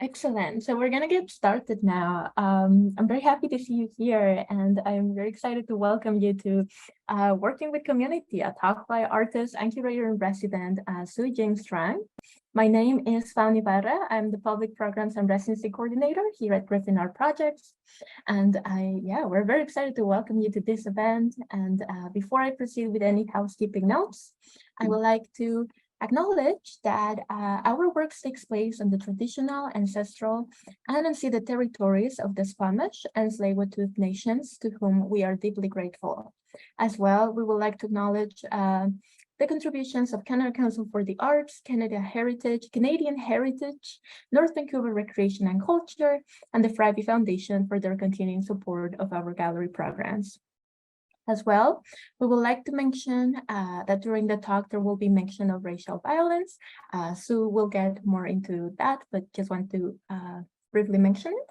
Excellent. So we're going to get started now. I'm very happy to see you here, and I'm very excited to welcome you to Working with Community, a talk by artist and curator-in-resident Ying Strang. My name is Fanny Barra. I'm the Public Programs and Residency Coordinator here at Griffin Art Projects. And we're very excited to welcome you to this event. And before I proceed with any housekeeping notes, I would like to acknowledge that our work takes place on the traditional, ancestral, and unceded territories of the Squamish and Tsleil-Waututh nations, to whom we are deeply grateful. As well, we would like to acknowledge the contributions of Canada Council for the Arts, Canadian Heritage, North Vancouver Recreation and Culture, and the Friday Foundation for their continuing support of our gallery programs. As well, we would like to mention that during the talk, there will be mention of racial violence. Sue will get more into that, but just want to briefly mention it.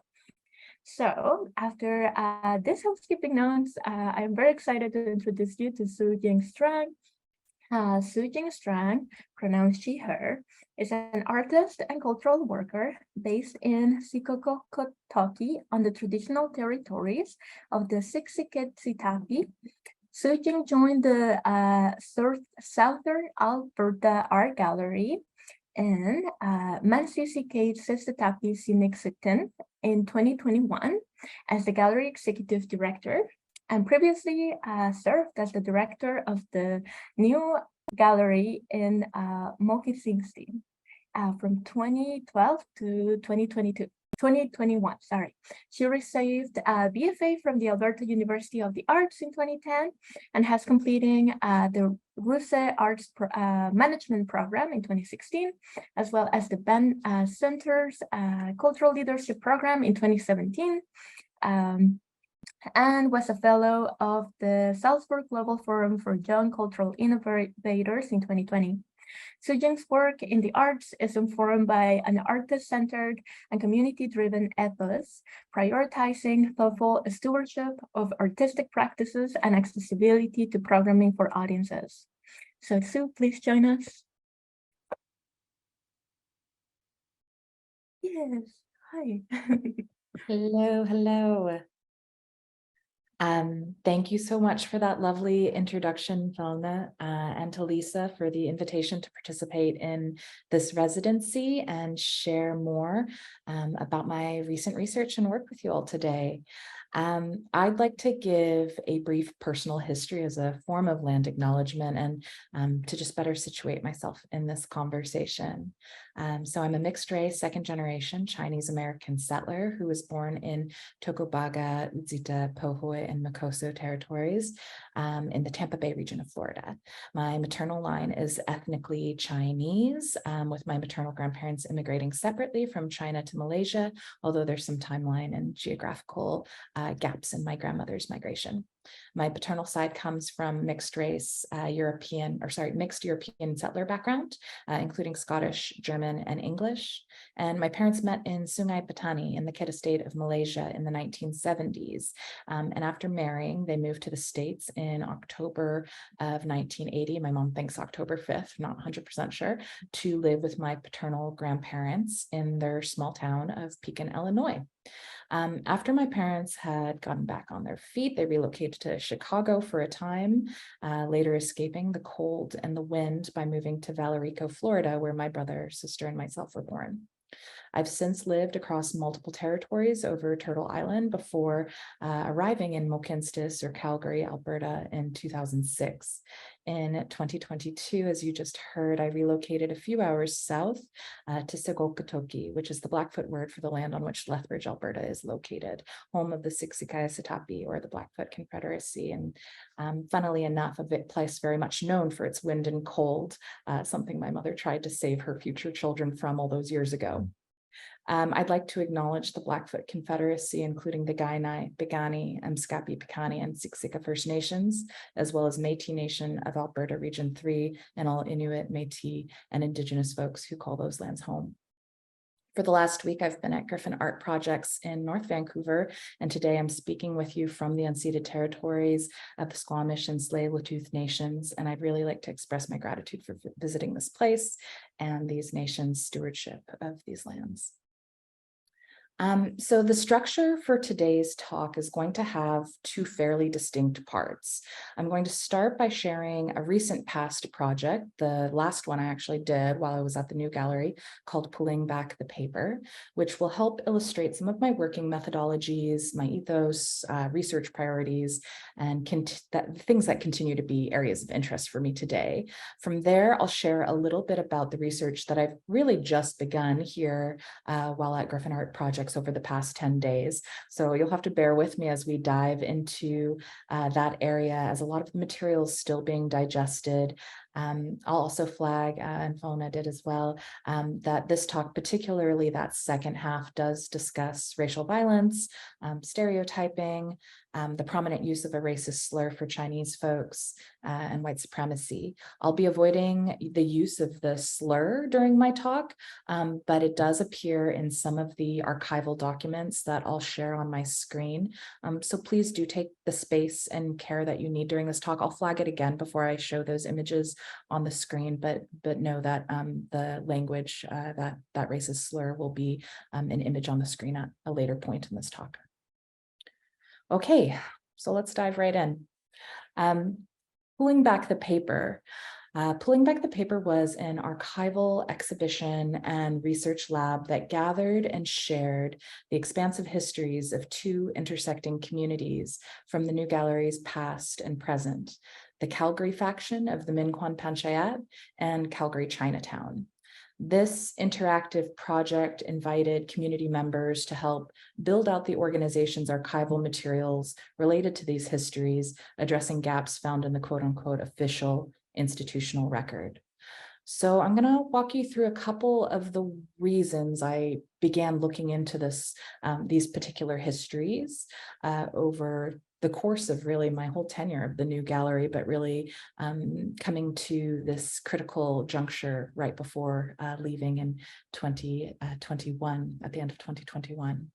So after this housekeeping notes, I'm very excited to introduce you to Ying Strang. Ying Strang, pronounced she, her, is an artist and cultural worker based in Sikohkotoki on the traditional territories of the Siksikaitsitapi. Ying joined the Southern Alberta Art Gallery in Maansiksikaitsitapiitsinikssin in 2021 as the gallery executive director, and previously served as the director of the new gallery in Mohkinstsis from 2012 to 2021. She received a BFA from the Alberta University of the Arts in 2010 and has completed the Rozsa Arts Management Program in 2016, as well as the Banff Center's Cultural Leadership Program in 2017. And was a fellow of the Salzburg Global Forum for Young Cultural Innovators in 2020. Ying's work in the arts is informed by an artist-centered and community-driven ethos, prioritizing thoughtful stewardship of artistic practices and accessibility to programming for audiences. So Sue, please join us. Yes, hi. Hello. Thank you so much for that lovely introduction, Valna, and to Lisa for the invitation to participate in this residency and share more about my recent research and work with you all today. I'd like to give a brief personal history as a form of land acknowledgement and to just better situate myself in this conversation. So I'm a mixed race, second generation Chinese American settler who was born in Tocobaga, Udzita, Pohoi, and Makoso territories in the Tampa Bay region of Florida. My maternal line is ethnically Chinese, with my maternal grandparents immigrating separately from China to Malaysia, although there's some timeline and geographical gaps in my grandmother's migration. My paternal side comes from mixed European settler background, including Scottish, German, and English. And my parents met in Sungai Petani in the Kedah state of Malaysia in the 1970s. And after marrying, they moved to the States in October of 1980. My mom thinks October 5th, not 100% sure, to live with my paternal grandparents in their small town of Pekin, Illinois. After my parents had gotten back on their feet, they relocated to Chicago for a time, later escaping the cold and the wind by moving to Valerico, Florida, where my brother, sister, and myself were born. I've since lived across multiple territories over Turtle Island before arriving in Mohkinstsis or Calgary, Alberta in 2006. In 2022, as you just heard, I relocated a few hours south to Sikohkotoki, which is the Blackfoot word for the land on which Lethbridge, Alberta is located, home of the Siksikaitsitapi or the Blackfoot Confederacy. And funnily enough, a place very much known for its wind and cold, something my mother tried to save her future children from all those years ago. I'd like to acknowledge the Blackfoot Confederacy, including the Kainai, Piikani, Mskapi, Piikani, and Siksika First Nations, as well as Métis Nation of Alberta Region 3, and all Inuit, Métis, and Indigenous folks who call those lands home. For the last week, I've been at Griffin Art Projects in North Vancouver, and today I'm speaking with you from the unceded territories of the Squamish and Tsleil-Waututh nations, and I'd really like to express my gratitude for visiting this place and these nations' stewardship of these lands. So the structure for today's talk is going to have two fairly distinct parts. I'm going to start by sharing a recent past project, the last one I actually did while I was at the New Gallery, called Pulling Back the Paper, which will help illustrate some of my working methodologies, my ethos, research priorities, and things that continue to be areas of interest for me today. From there, I'll share a little bit about the research that I've really just begun here while at Griffin Art Projects over the past 10 days. So you'll have to bear with me as we dive into that area, as a lot of the material is still being digested. I'll also flag, and Fauna did as well, that this talk, particularly that second half, does discuss racial violence, stereotyping, the prominent use of a racist slur for Chinese folks, and white supremacy. I'll be avoiding the use of the slur during my talk, but it does appear in some of the archival documents that I'll share on my screen. So please do take the space and care that you need during this talk. I'll flag it again before I show those images on the screen, but know that the language, that racist slur, will be an image on the screen at a later point in this talk. Okay, so let's dive right in. Pulling Back the Paper. Pulling Back the Paper was an archival exhibition and research lab that gathered and shared the expansive histories of two intersecting communities from the New Gallery's past and present, the Calgary faction of the Minquan Panchayat and Calgary Chinatown. This interactive project invited community members to help build out the organization's archival materials related to these histories, addressing gaps found in the quote-unquote official institutional record. So I'm going to walk you through a couple of the reasons I began looking into these particular histories over the course of really my whole tenure of the New Gallery, but really coming to this critical juncture right before leaving in 2021, at the end of 2021.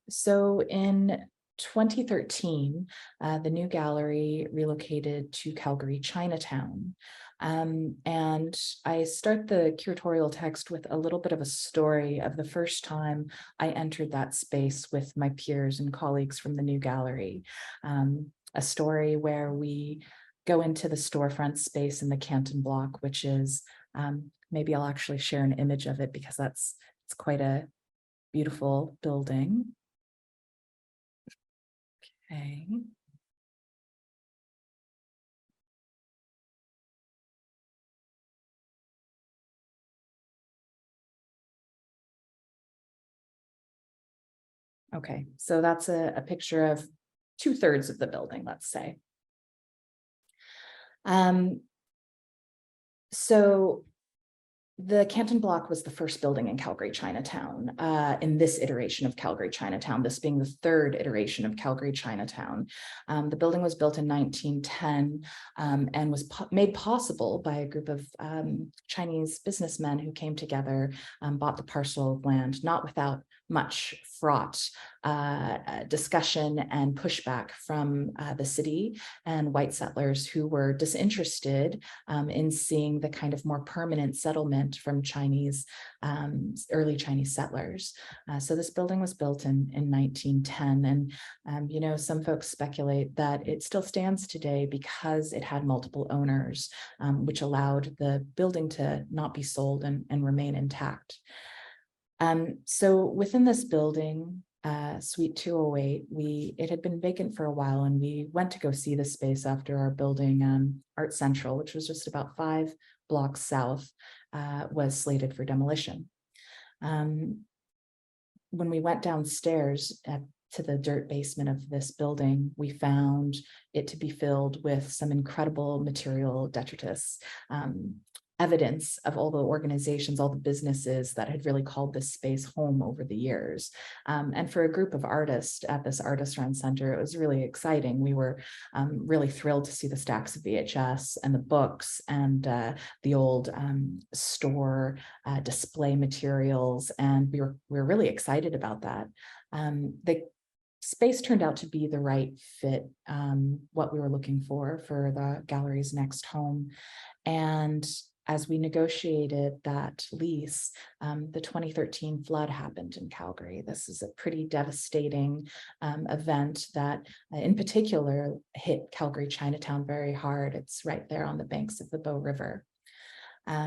So in 2013, the New Gallery relocated to Calgary Chinatown. And I start the curatorial text with a little bit of a story of the first time I entered that space with my peers and colleagues from the New Gallery. A story where we go into the storefront space in the Canton Block, which is, maybe I'll actually share an image of it because it's quite a beautiful building. Okay. Okay, so that's a picture of 2/3 of the building, let's say. So the Canton Block was the first building in Calgary Chinatown, in this iteration of Calgary Chinatown, this being the third iteration of Calgary Chinatown. The building was built in 1910 and was made possible by a group of Chinese businessmen who came together, bought the parcel of land, not without much fraught discussion and pushback from the city and white settlers who were disinterested in seeing the kind of more permanent settlement from early Chinese settlers. So this building was built in 1910, and you know, some folks speculate that it still stands today because it had multiple owners, which allowed the building to not be sold and remain intact. So within this building, Suite 208, it had been vacant for a while, and we went to go see the space after our building, Art Central, which was just about 5 blocks south, was slated for demolition. When we went downstairs to the dirt basement of this building, we found it to be filled with some incredible material detritus, evidence of all the organizations, all the businesses that had really called this space home over the years. And for a group of artists at this Artist Run Center, it was really exciting. We were really thrilled to see the stacks of VHS and the books and the old store display materials, and we were really excited about that. The space turned out to be the right fit, what we were looking for the gallery's next home. And as we negotiated that lease, the 2013 flood happened in Calgary. This is a pretty devastating event that in particular hit Calgary Chinatown very hard. It's right there on the banks of the Bow River.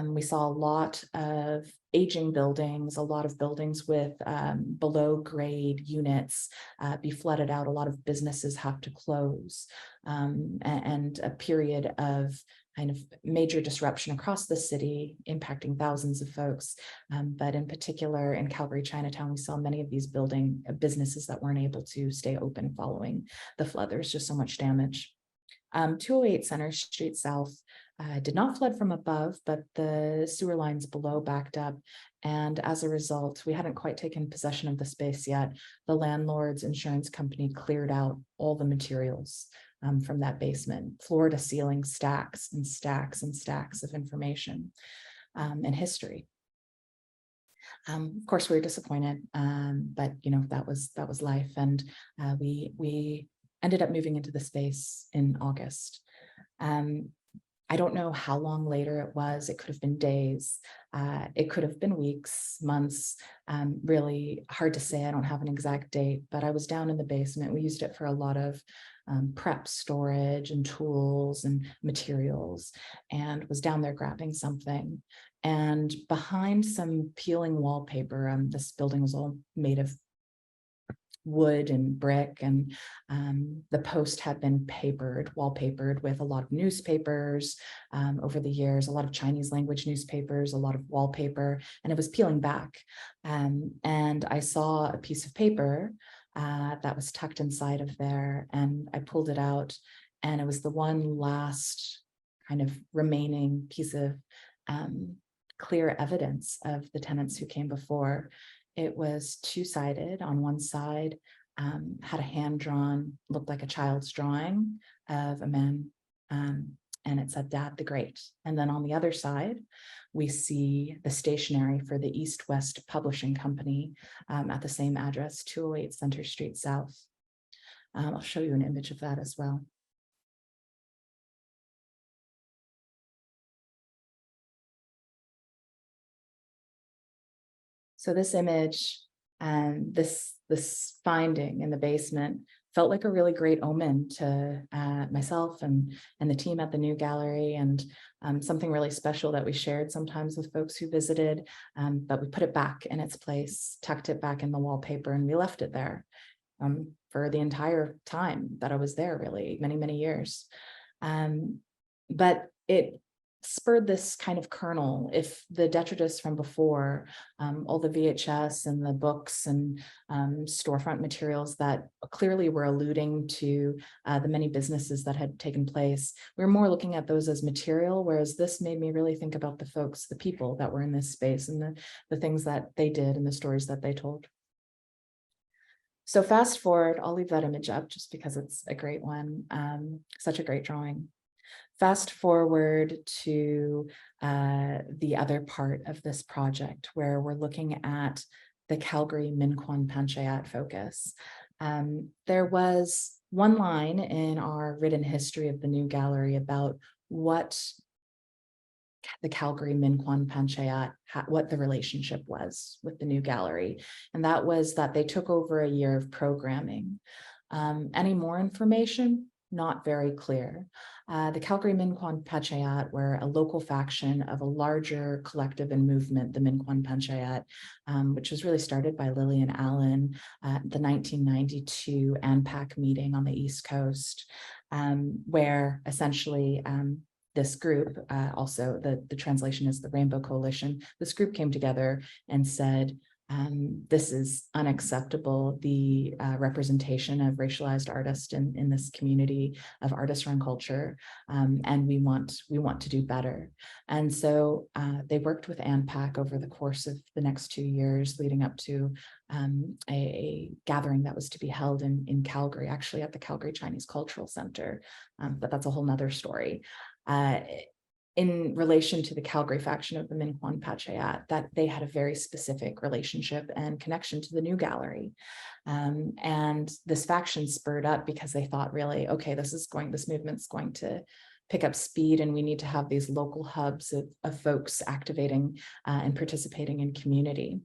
We saw a lot of aging buildings, a lot of buildings with below grade units be flooded out. A lot of businesses have to close, and a period of kind of major disruption across the city, impacting thousands of folks. But in particular in Calgary Chinatown, we saw many of these businesses that weren't able to stay open following the flood. There was just so much damage. 208 Center Street South did not flood from above, but the sewer lines below backed up. And as a result, we hadn't quite taken possession of the space yet. The landlord's insurance company cleared out all the materials from that basement, floor to ceiling, stacks and stacks and stacks of information and history. Of course, we were disappointed, but that was life, and we ended up moving into the space in August. I don't know how long later it was. It could have been days. It could have been weeks, months. Really hard to say. I don't have an exact date, but I was down in the basement. We used it for a lot of prep storage and tools and materials, and was down there grabbing something. And behind some peeling wallpaper, this building was all made of wood and brick, and the post had been wallpapered with a lot of newspapers over the years, a lot of Chinese language newspapers, a lot of wallpaper, and it was peeling back. And I saw a piece of paper that was tucked inside of there, and I pulled it out, and it was the one last kind of remaining piece of clear evidence of the tenants who came before. It was two-sided. On one side, had a hand-drawn, looked like a child's drawing of a man, and it said Dad the Great. And then on the other side, we see the stationery for the East West Publishing Company at the same address, 208 Center Street South. I'll show you an image of that as well. So this image and this finding in the basement felt like a really great omen to myself and the team at the New Gallery, and something really special that we shared sometimes with folks who visited. But we put it back in its place, tucked it back in the wallpaper, and we left it there for the entire time that I was there, really, many, many years. But it spurred this kind of kernel. If the detritus from before, all the VHS and the books and storefront materials that clearly were alluding to the many businesses that had taken place, we were more looking at those as material, whereas this made me really think about the folks, the people that were in this space, and the things that they did and the stories that they told. So fast forward, I'll leave that image up just because it's a great one, such a great drawing. Fast forward to the other part of this project, where we're looking at the Calgary Minkwon Panchayat focus. There was one line in our written history of the New Gallery about what the Calgary Minkwon Panchayat, what the relationship was with the New Gallery. And that was that they took over a year of programming. Any more information? Not very clear. The Calgary Minkwon Panchayat were a local faction of a larger collective and movement, the Minkwon Panchayat, which was really started by Lillian Allen at the 1992 ANPAC meeting on the East Coast, where essentially this group, also the translation is the Rainbow Coalition, this group came together and said, this is unacceptable, the representation of racialized artists in this community of artist-run culture, and we want to do better. And so they worked with ANPAC over the course of the next 2 years, leading up to a gathering that was to be held in Calgary, actually at the Calgary Chinese Cultural Center, but that's a whole nother story. In relation to the Calgary faction of the Minkwon Panchayat, that they had a very specific relationship and connection to the New Gallery. And this faction spurred up because they thought, really, okay, this movement's going to pick up speed, and we need to have these local hubs of folks activating and participating in community.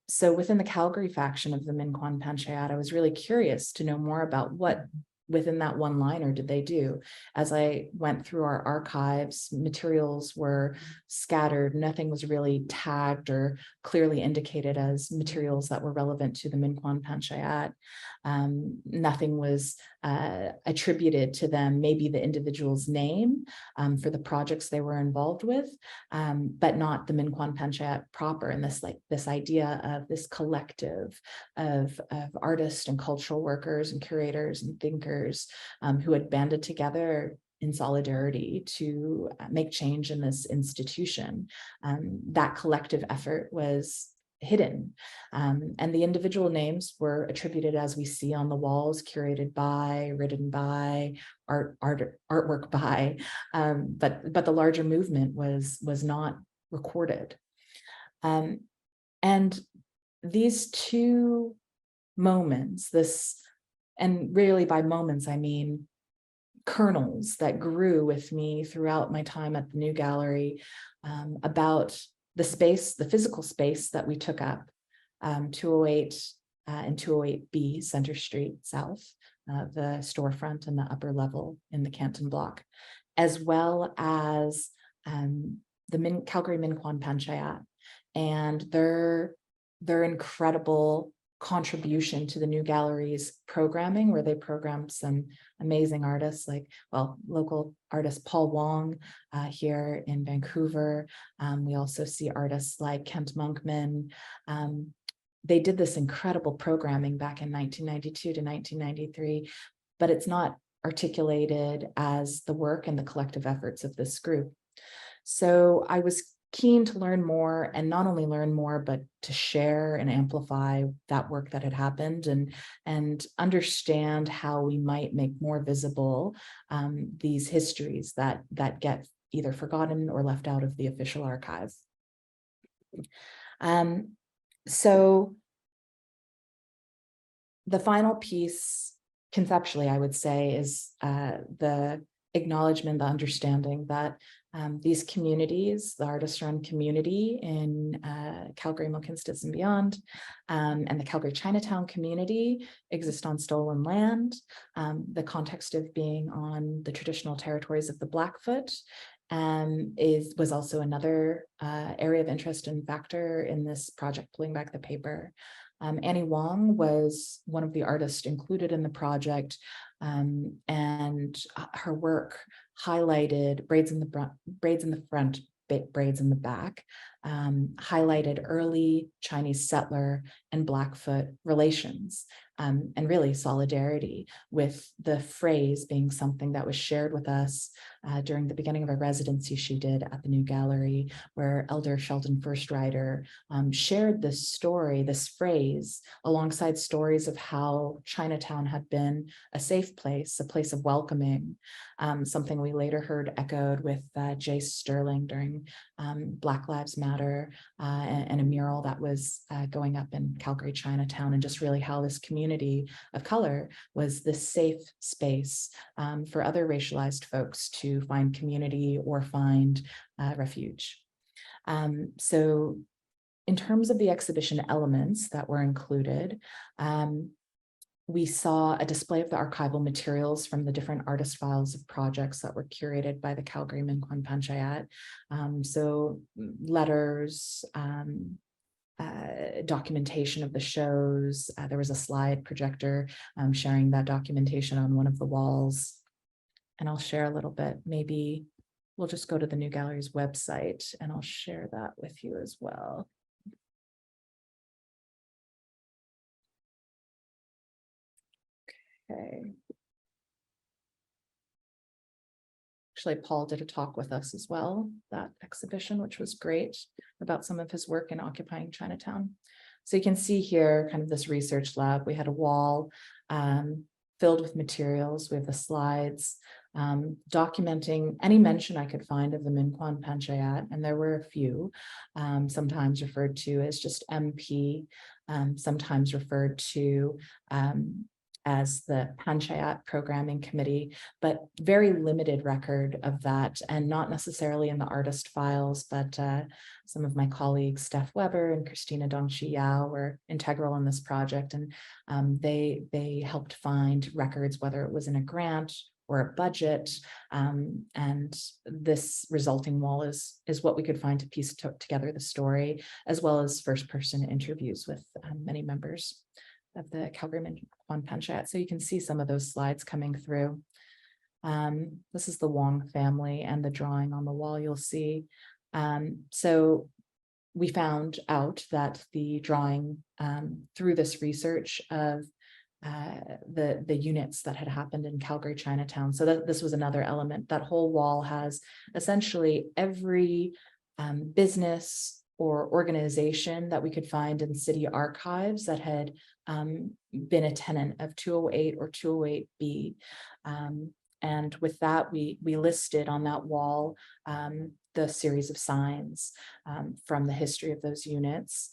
So within the Calgary faction of the Minkwon Panchayat, I was really curious to know more about what within that one-liner did they do. As I went through our archives, materials were scattered. Nothing was really tagged or clearly indicated as materials that were relevant to the Minkwon Panchayat. Nothing was attributed to them, maybe the individual's name for the projects they were involved with, but not the Minkwon Panchayat proper. And this idea of this collective of artists and cultural workers and curators and thinkers who had banded together in solidarity to make change in this institution. That collective effort was hidden. And the individual names were attributed, as we see on the walls, curated by, written by, artwork by, but the larger movement was not recorded. And these two moments, and really by moments, I mean kernels that grew with me throughout my time at the New Gallery, about the space, the physical space that we took up, 208 and 208B Center Street South, the storefront and the upper level in the Canton Block, as well as the Calgary Minkwon Panchayat and their incredible contribution to the New Gallery's programming, where they programmed some amazing artists like, well, local artist Paul Wong here in Vancouver. We also see artists like Kent Monkman. They did this incredible programming back in 1992 to 1993, but it's not articulated as the work and the collective efforts of this group. So I was keen to learn more, and not only learn more, but to share and amplify that work that had happened, and understand how we might make more visible these histories that get either forgotten or left out of the official archive. So the final piece, conceptually, I would say, is the acknowledgement, the understanding that these communities, the artist-run community in Calgary, Mohkinstsis and beyond, and the Calgary Chinatown community exist on stolen land, the context of being on the traditional territories of the Blackfoot, was also another area of interest and factor in this project, Pulling Back the Paper. Annie Wong was one of the artists included in the project, and her work highlighted braids in the front, braids in the back, highlighted early Chinese settler and Blackfoot relations, and really solidarity, with the phrase being something that was shared with us during the beginning of a residency she did at the New Gallery, where Elder Sheldon Firstrider shared this story, this phrase, alongside stories of how Chinatown had been a safe place, a place of welcoming, something we later heard echoed with Jace Sterling during Black Lives Matter, and a mural that was going up in Calgary Chinatown, and just really how this community of color was this safe space for other racialized folks to find community or find refuge. So in terms of the exhibition elements that were included, we saw a display of the archival materials from the different artist files of projects that were curated by the Calgary Minkwon Panchayat. So letters, documentation of the shows. There was a slide projector sharing that documentation on one of the walls. And I'll share a little bit. Maybe we'll just go to the New Gallery's website and I'll share that with you as well. Okay. Actually, Paul did a talk with us as well, that exhibition, which was great, about some of his work in occupying Chinatown. So you can see here kind of this research lab. We had a wall filled with materials. We have the slides documenting any mention I could find of the Minkwon Panchayat, and there were a few, sometimes referred to as just MP, sometimes referred to as the Panchayat Programming Committee, but very limited record of that, and not necessarily in the artist files, but some of my colleagues, Steph Weber and Christina Dongchi Yao, were integral in this project, and they helped find records, whether it was in a grant or a budget, and this resulting wall is what we could find to piece together the story, as well as first-person interviews with many members of the Calgary-Minkwon Panchayat. So you can see some of those slides coming through. This is the Wong family and the drawing on the wall you'll see. So we found out that the drawing through this research of the units that had happened in Calgary Chinatown. So this was another element. That whole wall has essentially every business or organization that we could find in city archives that had been a tenant of 208 or 208B. And with that, we listed on that wall the series of signs from the history of those units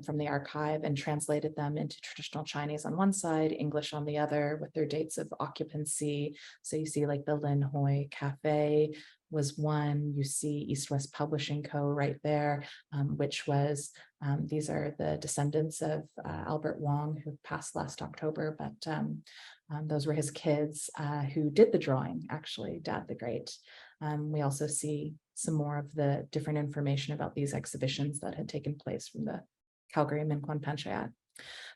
from the archive, and translated them into traditional Chinese on one side, English on the other, with their dates of occupancy. So you see like the Lin Hoi Cafe was one. You see East West Publishing Co. right there, which was, these are the descendants of Albert Wong, who passed last October, but those were his kids who did the drawing, actually, Dad the Great. We also see some more of the different information about these exhibitions that had taken place from the Calgary-Minkwon Panchayat.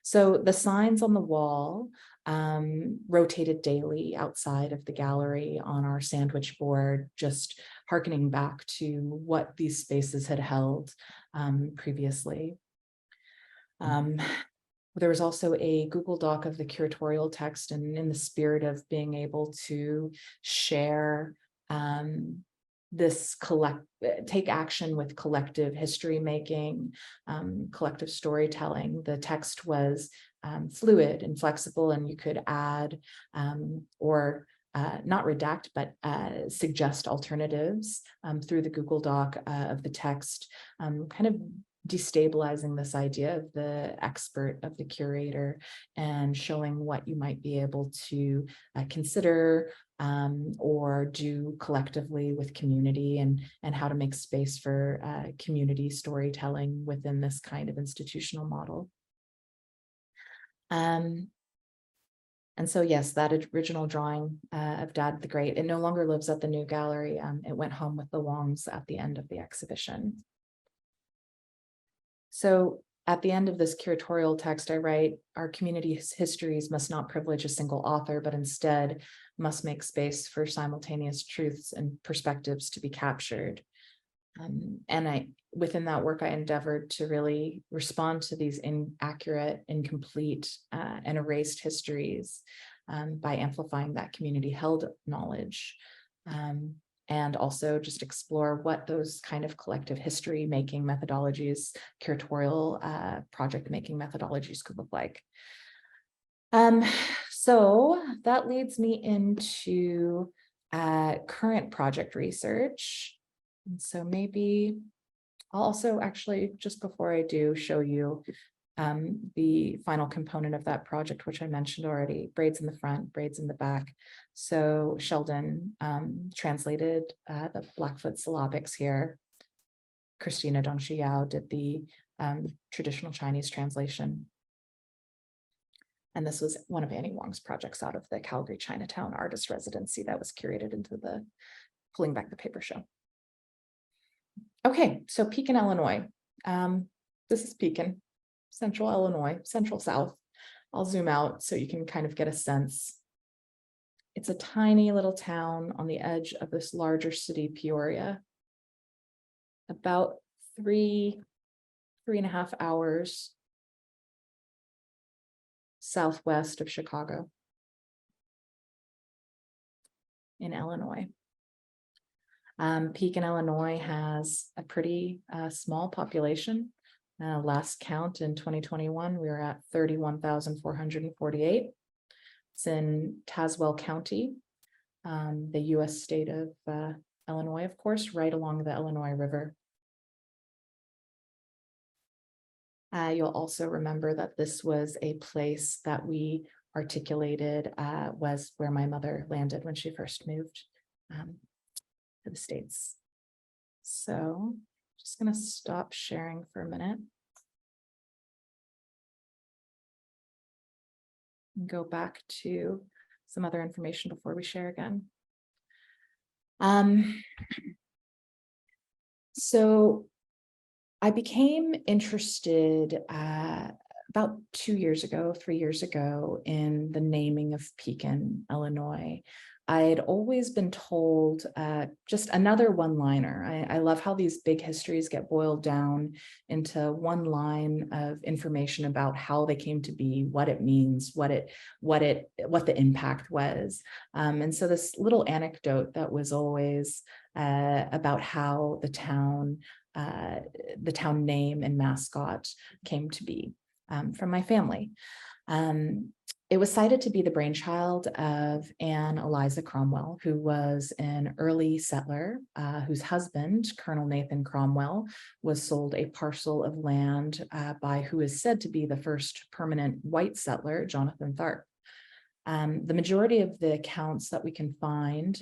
So the signs on the wall rotated daily outside of the gallery on our sandwich board, just hearkening back to what these spaces had held previously. There was also a Google Doc of the curatorial text, and in the spirit of being able to share take action with collective history making, collective storytelling. The text was fluid and flexible, and you could add or not redact, but suggest alternatives through the Google Doc of the text, kind of destabilizing this idea of the expert, of the curator, and showing what you might be able to consider or do collectively with community, and how to make space for community storytelling within this kind of institutional model. And so, yes, that original drawing of Dad the Great, it no longer lives at the new gallery. It went home with the Wongs at the end of the exhibition. So at the end of this curatorial text, I write, our community's histories must not privilege a single author, but instead must make space for simultaneous truths and perspectives to be captured. And within that work, I endeavored to really respond to these inaccurate, incomplete, and erased histories by amplifying that community-held knowledge. And also just explore what those kind of collective history making methodologies, curatorial project making methodologies could look like. So that leads me into current project research. And so maybe I'll also actually, just before I do, show you the final component of that project, which I mentioned already, braids in the front, braids in the back. So Sheldon translated the Blackfoot syllabics here. Christina Dongchi Yao did the traditional Chinese translation. And this was one of Annie Wong's projects out of the Calgary Chinatown Artist Residency that was curated into the Pulling Back the Paper show. Okay, so Pekin, Illinois. This is Pekin. Central Illinois, Central South. I'll zoom out so you can kind of get a sense. It's a tiny little town on the edge of this larger city, Peoria. About 3.5 hours southwest of Chicago in Illinois. Pekin, Illinois has a pretty small population. Last count in 2021, we were at 31,448. It's in Tazewell County, the US state of Illinois, of course, right along the Illinois River. You'll also remember that this was a place that we articulated was where my mother landed when she first moved to the States. So just going to stop sharing for a minute. And go back to some other information before we share again. So I became interested about 3 years ago, in the naming of Pekin, Illinois. I had always been told just another one-liner. I love how these big histories get boiled down into one line of information about how they came to be, what it means, what the impact was. And so this little anecdote that was always about how the town name and mascot came to be from my family. It was cited to be the brainchild of Anne Eliza Cromwell, who was an early settler whose husband, Colonel Nathan Cromwell, was sold a parcel of land by who is said to be the first permanent white settler, Jonathan Tharp. The majority of the accounts that we can find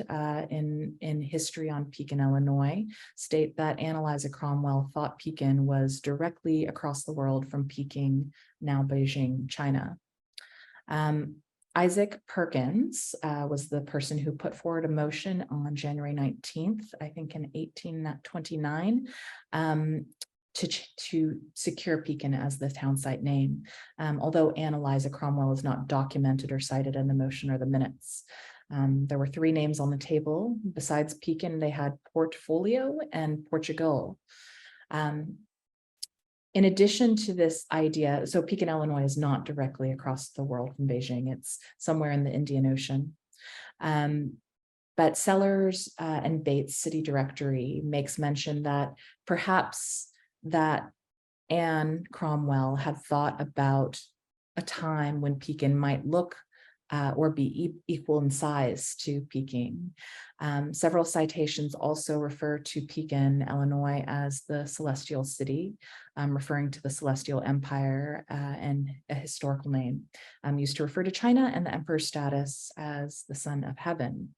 in history on Pekin, Illinois, state that Anne Eliza Cromwell thought Pekin was directly across the world from Peking, now Beijing, China. Isaac Perkins was the person who put forward a motion on January 19th, I think in 1829, to secure Pekin as the town site name, although Anne Eliza Cromwell is not documented or cited in the motion or the minutes. There were 3 names on the table. Besides Pekin, they had Portfolio and Portugal. In addition to this idea, so Pekin, Illinois is not directly across the world from Beijing. It's somewhere in the Indian Ocean. But Sellers and Bates City Directory makes mention that perhaps that Anne Cromwell had thought about a time when Pekin might look or be equal in size to Peking. Several citations also refer to Pekin, Illinois as the Celestial City, referring to the Celestial Empire and a historical name, used to refer to China and the emperor's status as the Son of Heaven.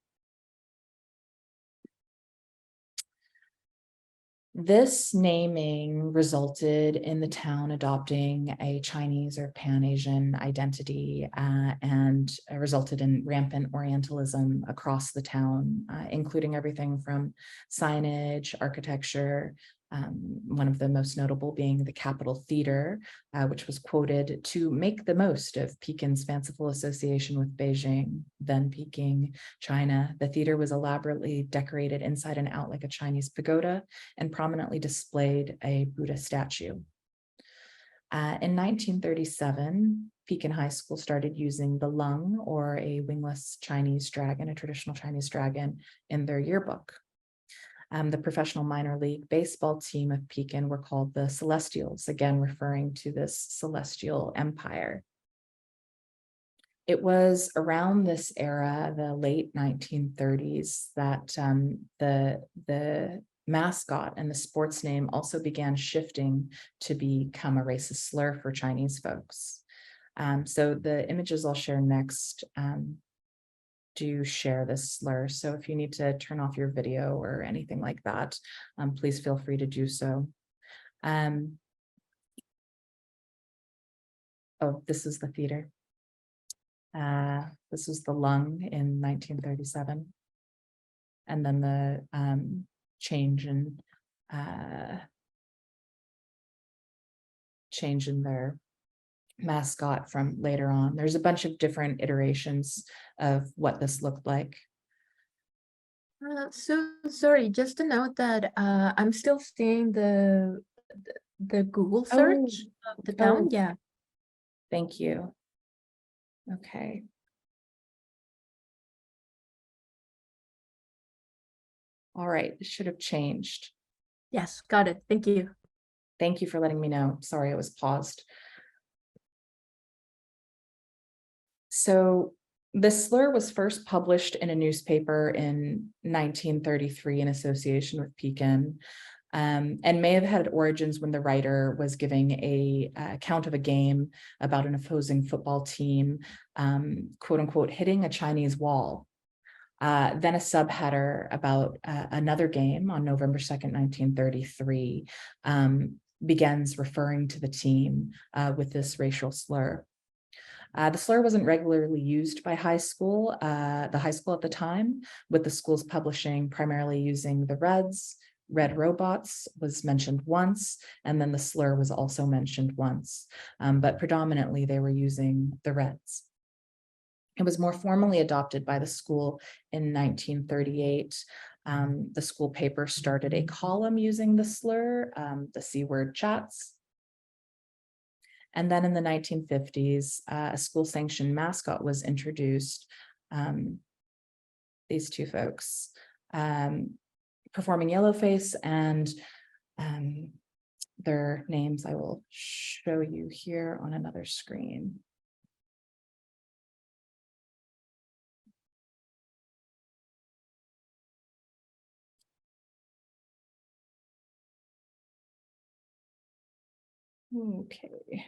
This naming resulted in the town adopting a Chinese or Pan-Asian identity and resulted in rampant Orientalism across the town, including everything from signage, architecture, one of the most notable being the Capitol Theater, which was quoted to make the most of Pekin's fanciful association with Beijing, then Peking, China. The theater was elaborately decorated inside and out like a Chinese pagoda and prominently displayed a Buddha statue. In 1937, Pekin High School started using the lung, or a wingless Chinese dragon, a traditional Chinese dragon, in their yearbook. The professional minor league baseball team of Pekin were called the Celestials, again referring to this celestial empire. It was around this era, the late 1930s, that the mascot and the sports name also began shifting to become a racist slur for Chinese folks. So the images I'll share next do share this slur. So if you need to turn off your video or anything like that, please feel free to do so. Oh, this is the theater. This was the lung in 1937. And then the change in their mascot from later on. There's a bunch of different iterations of what this looked like. So sorry, just to note that I'm still seeing the Google search of the town. Yeah. Thank you. Okay. All right, it should have changed. Yes, got it. Thank you. Thank you for letting me know. Sorry, it was paused. So the slur was first published in a newspaper in 1933 in association with Pekin. and may have had origins when the writer was giving a account of a game about an opposing football team, quote unquote, hitting a Chinese wall. Then a subheader about another game on November 2nd, 1933, begins referring to the team with this racial slur. The slur wasn't regularly used by the high school at the time, with the schools publishing primarily using the Reds. Red robots was mentioned once, and then the slur was also mentioned once, but predominantly they were using the Reds. It was more formally adopted by the school in 1938. The school paper started a column using the slur, the C-word chats. And then in the 1950s, a school-sanctioned mascot was introduced. These two folks, performing Yellowface, and their names I will show you here on another screen. Okay.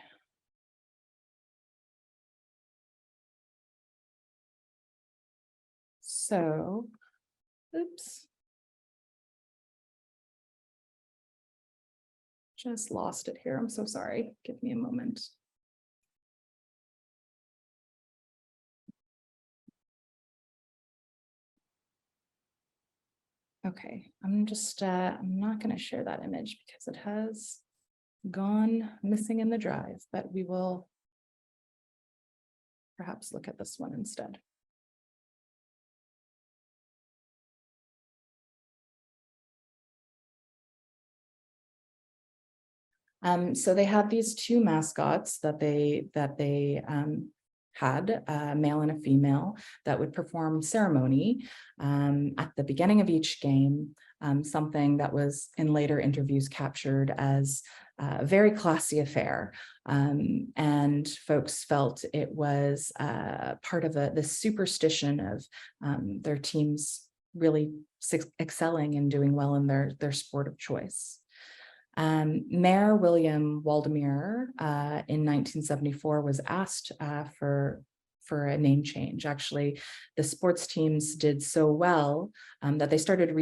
So, oops. Just lost it here. I'm so sorry. Give me a moment. Okay, I'm not going to share that image because it has gone missing in the drive, but we will perhaps look at this one instead. So they had these two mascots that they had, a male and a female, that would perform ceremony at the beginning of each game, something that was in later interviews captured as a very classy affair. And folks felt it was part of this superstition of their teams really excelling and doing well in their sport of choice. Mayor William Waldemar in 1974 was asked for a name change. Actually, the sports teams did so well that they started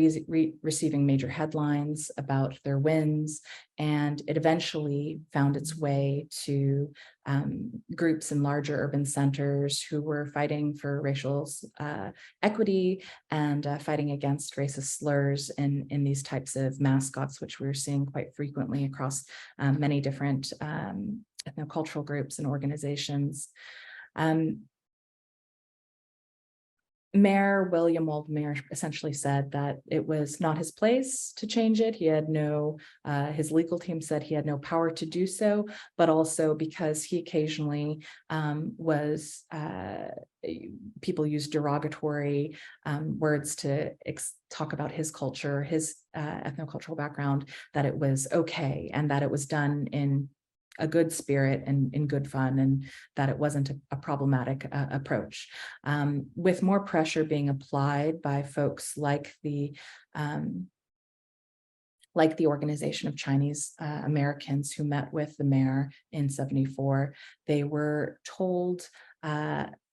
receiving major headlines about their wins, and it eventually found its way to groups in larger urban centers who were fighting for racial equity and fighting against racist slurs in these types of mascots, which we're seeing quite frequently across many different ethnocultural groups and organizations. Mayor William Waldemar essentially said that it was not his place to change it. He had no, his legal team said he had no power to do so, but also because he occasionally people use derogatory words to talk about his culture, his ethnocultural background, that it was okay and that it was done in a good spirit and in good fun, and that it wasn't a problematic approach. With more pressure being applied by folks like the Organization of Chinese Americans who met with the mayor in '74, they were told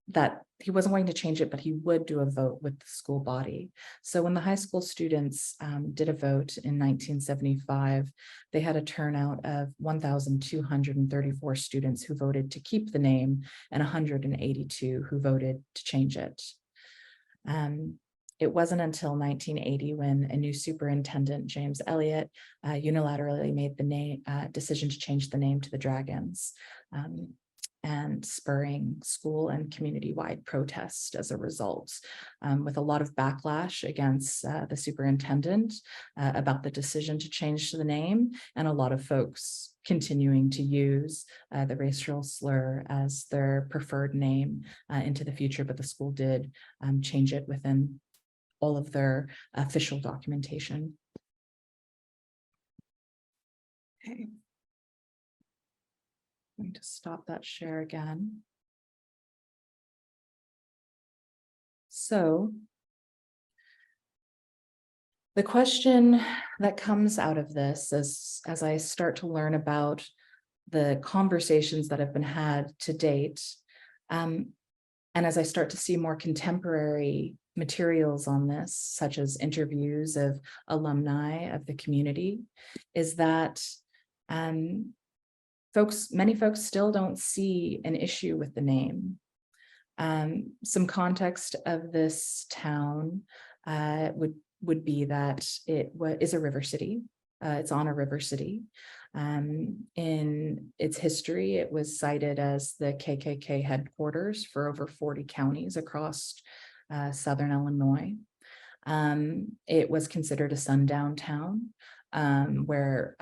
that he wasn't going to change it, but he would do a vote with the school body. So when the high school students did a vote in 1975, they had a turnout of 1,234 students who voted to keep the name and 182 who voted to change it. It wasn't until 1980 when a new superintendent, James Elliott, unilaterally made the decision to change the name to the Dragons, and spurring school and community-wide protest as a result, with a lot of backlash against the superintendent about the decision to change the name, and a lot of folks continuing to use the racial slur as their preferred name into the future, but the school did change it within all of their official documentation. Okay. I'm going to stop that share again. So The question that comes out of this as I start to learn about the conversations that have been had to date, and as I start to see more contemporary materials on this, such as interviews of alumni of the community, is that many folks still don't see an issue with the name. Some context of this town would be that it is a river city. It's on a river city. In its history, it was cited as the KKK headquarters for over 40 counties across southern Illinois. It was considered a sundown town where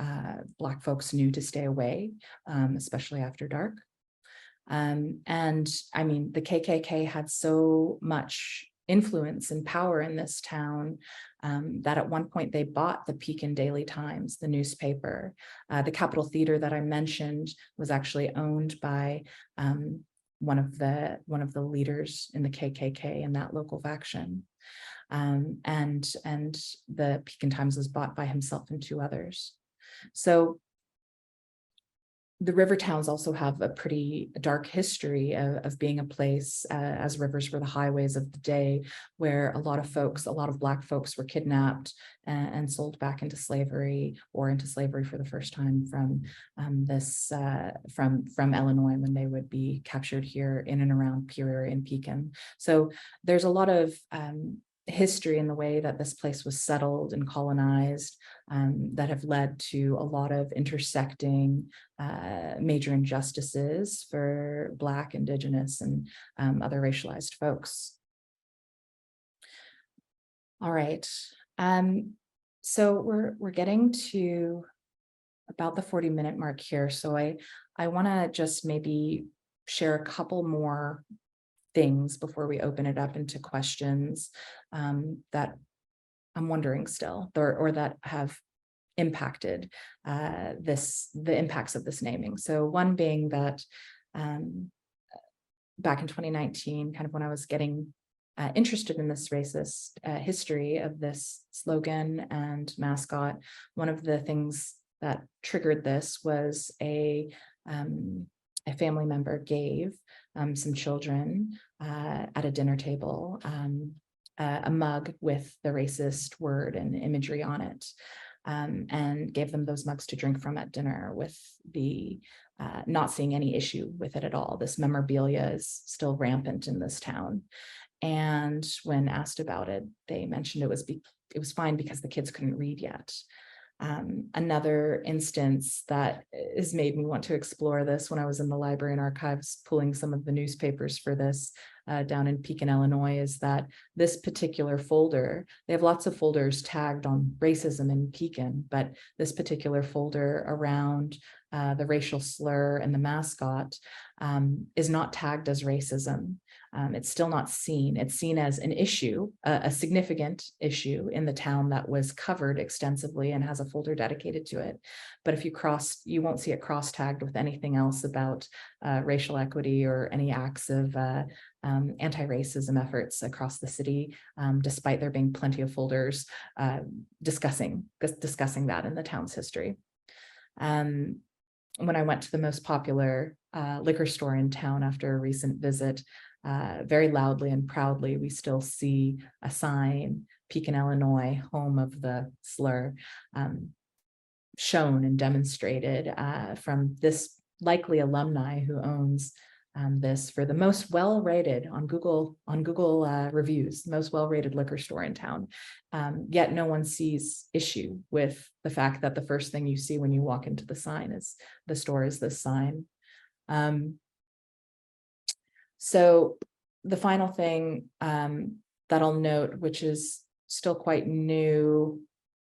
Black folks knew to stay away, especially after dark. And I mean, the KKK had so much influence and power in this town that at one point they bought the Pekin Daily Times, the newspaper. The Capitol Theater that I mentioned was actually owned by one of the leaders in the KKK in that local faction. And the Pekin Times was bought by himself and two others. So the river towns also have a pretty dark history of being a place, as rivers were the highways of the day, where a lot of Black folks were kidnapped and sold back into slavery, or into slavery for the first time from Illinois, when they would be captured here in and around Peoria and Pekin. So there's a lot of history in the way that this place was settled and colonized that have led to a lot of intersecting major injustices for Black, Indigenous, and other racialized folks. All right, so we're getting to about the 40-minute mark here. So I want to just maybe share a couple more things before we open it up into questions that I'm wondering still, or that have impacted the impacts of this naming. So one being that back in 2019, kind of when I was getting interested in this racist history of this slogan and mascot, one of the things that triggered this was a family member gave some children at a dinner table a mug with the racist word and imagery on it, and gave them those mugs to drink from at dinner, with the not seeing any issue with it at all. This memorabilia is still rampant in this town. And when asked about it, they mentioned it was fine because the kids couldn't read yet. Another instance that has made me want to explore this, when I was in the library and archives pulling some of the newspapers for this down in Pekin, Illinois, is that this particular folder, they have lots of folders tagged on racism in Pekin, but this particular folder around the racial slur and the mascot is not tagged as racism. It's still not seen. It's seen as an issue, a significant issue in the town that was covered extensively and has a folder dedicated to it. But if you won't see it cross-tagged with anything else about racial equity or any acts of anti-racism efforts across the city, despite there being plenty of folders discussing that in the town's history. When I went to the most popular liquor store in town after a recent visit, very loudly and proudly, we still see a sign, Pekin, Illinois, home of the slur, shown and demonstrated from this likely alumni who owns this for the most well-rated on Google reviews, most well-rated liquor store in town. Yet no one sees issue with the fact that the first thing you see when you walk into the store is this sign. So the final thing that I'll note, which is still quite new,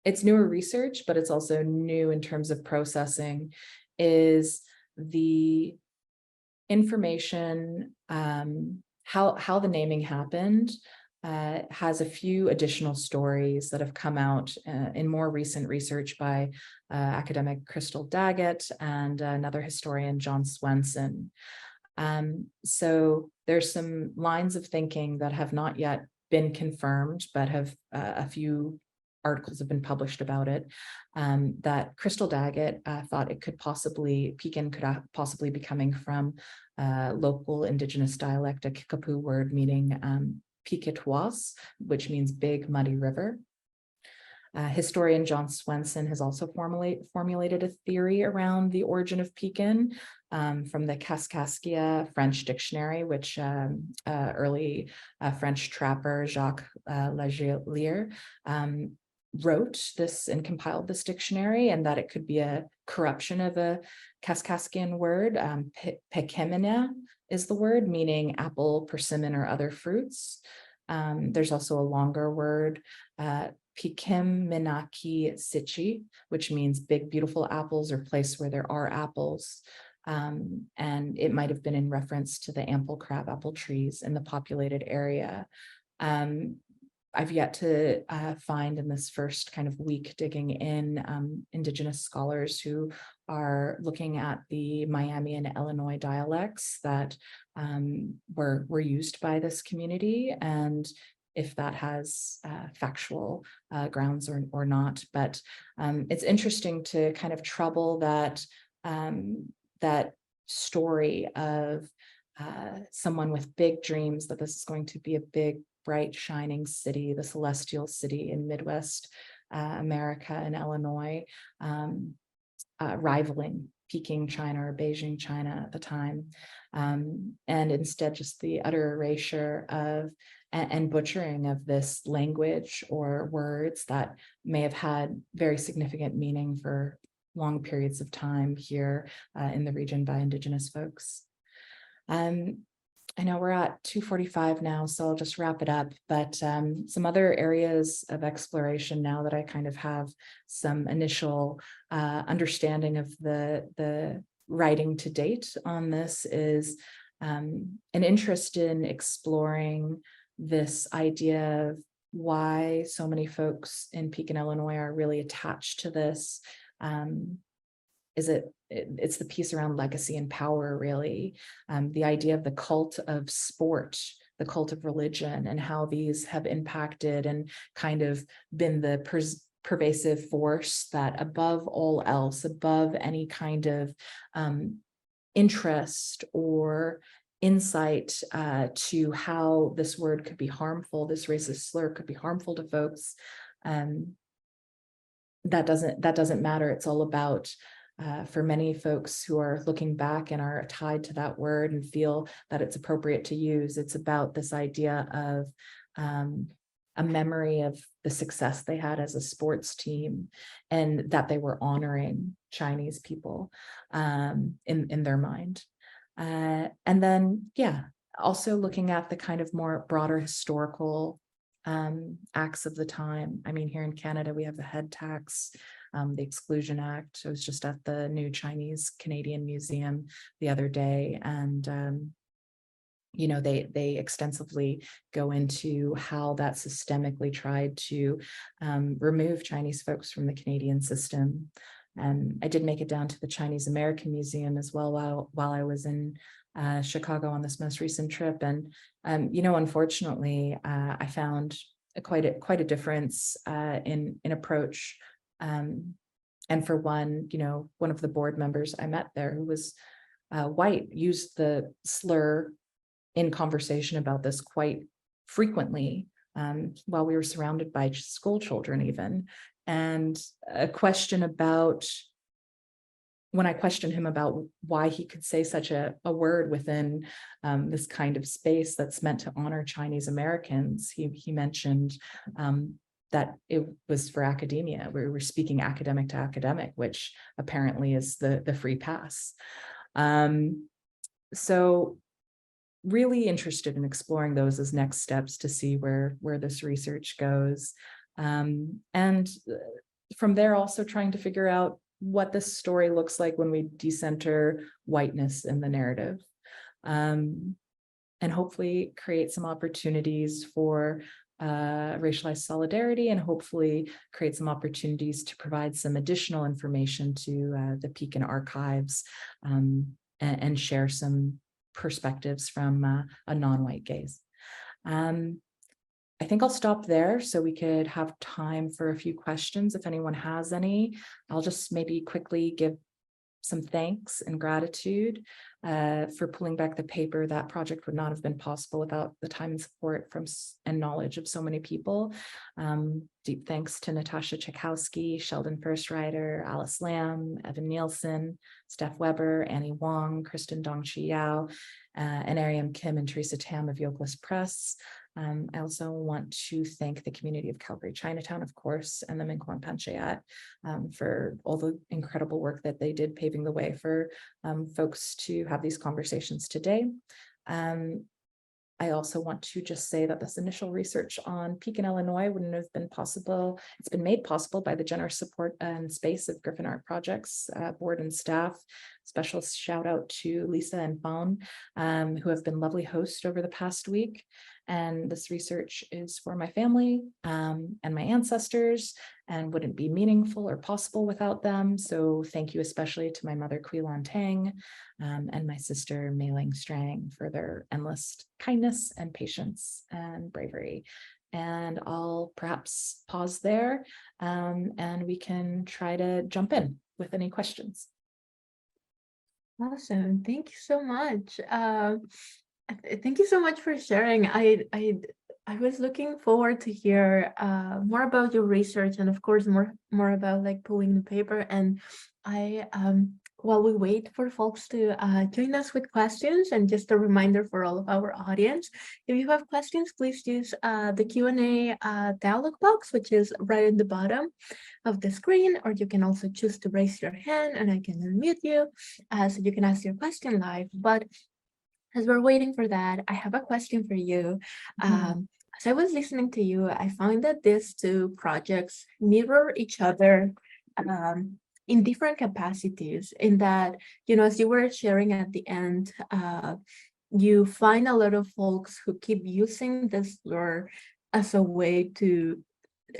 it's newer research, but it's also new in terms of processing, is the information, how the naming happened has a few additional stories that have come out in more recent research by academic Crystal Daggett and another historian, John Swenson. So there's some lines of thinking that have not yet been confirmed, but have a few articles have been published about it, that Crystal Daggett thought Pekin could possibly be coming from local indigenous dialect, a Kickapoo word meaning Pikitois, which means big muddy river. Historian John Swenson has also formulated a theory around the origin of Pekin from the Kaskaskia French dictionary, which early French trapper Jacques Legelier wrote this and compiled this dictionary, and that it could be a corruption of a Kaskaskian word. Pekemina is the word, meaning apple, persimmon, or other fruits. There's also a longer word, Pikemminakisichi, which means big, beautiful apples or place where there are apples. And it might have been in reference to the ample crabapple trees in the populated area. I've yet to find in this first kind of week digging in Indigenous scholars who are looking at the Miami and Illinois dialects that were used by this community, and if that has factual grounds or not. But it's interesting to kind of trouble that that story of someone with big dreams that this is going to be a big, bright, shining city, the celestial city in Midwest America and Illinois, rivaling Peking, China, or Beijing, China at the time. And instead just the utter erasure of and butchering of this language or words that may have had very significant meaning for long periods of time here in the region by Indigenous folks. I know we're at 2:45 now, so I'll just wrap it up, but some other areas of exploration now that I kind of have some initial understanding of the writing to date on this is an interest in exploring this idea of why so many folks in Pekin, Illinois are really attached to this. It's the piece around legacy and power, really. The idea of the cult of sport, the cult of religion, and how these have impacted and kind of been the pervasive force that above all else, above any kind of interest or insight to how this word could be harmful, this racist slur could be harmful to folks, that doesn't matter. It's all about for many folks who are looking back and are tied to that word and feel that it's appropriate to use, it's about this idea of a memory of the success they had as a sports team and that they were honoring Chinese people in their mind. And then, yeah, also looking at the kind of more broader historical acts of the time. I mean, here in Canada, we have the head tax, the Exclusion Act. I was just at the new Chinese Canadian Museum the other day, and you know, they extensively go into how that systemically tried to remove Chinese folks from the Canadian system. And I did make it down to the Chinese American Museum as well while I was in Chicago on this most recent trip. And you know, unfortunately, I found quite a difference in approach. And for one, you know, one of the board members I met there who was white used the slur in conversation about this quite frequently while we were surrounded by school children even. And a question about, when I questioned him about why he could say such a word within this kind of space that's meant to honor Chinese Americans, he mentioned that it was for academia. We were speaking academic to academic, which apparently is the free pass. So really interested in exploring those as next steps to see where this research goes. And from there, also trying to figure out what this story looks like when we decenter whiteness in the narrative, and hopefully create some opportunities for racialized solidarity, and hopefully create some opportunities to provide some additional information to the Pekin archives, and share some perspectives from a non-white gaze. I think I'll stop there so we could have time for a few questions if anyone has any. I'll just maybe quickly give some thanks and gratitude for pulling back the paper. That project would not have been possible without the time and support from and knowledge of so many people. Deep thanks to Natasha Tchaikovsky, Sheldon Firstrider, Alice Lamb, Evan Nielsen, Steph Weber, Annie Wong, Kristen Dongchi Yao, and Ariam Kim and Teresa Tam of Yokless Press. I also want to thank the community of Calgary Chinatown, of course, and the Minkwon Panchayat for all the incredible work that they did paving the way for folks to have these conversations today. I also want to just say that this initial research on Pekin, Illinois wouldn't have been possible. It's been made possible by the generous support and space of Griffin Art Projects board and staff. Special shout out to Lisa and Fawn, who have been lovely hosts over the past week. And this research is for my family and my ancestors and wouldn't be meaningful or possible without them. So thank you especially to my mother, Quy-Lan Tang, and my sister, Ying Strang, for their endless kindness and patience and bravery. And I'll perhaps pause there and we can try to jump in with any questions. Awesome. Thank you so much. Thank you so much for sharing. I was looking forward to hear more about your research and of course more about like pulling the paper. And while we wait for folks to join us with questions, and just a reminder for all of our audience, if you have questions, please use the Q&A dialog box, which is right at the bottom of the screen, or you can also choose to raise your hand and I can unmute you so you can ask your question live. But as we're waiting for that, I have a question for you. As I was listening to you, I found that these two projects mirror each other in different capacities, in that, you know, as you were sharing at the end, you find a lot of folks who keep using this slur as a way to,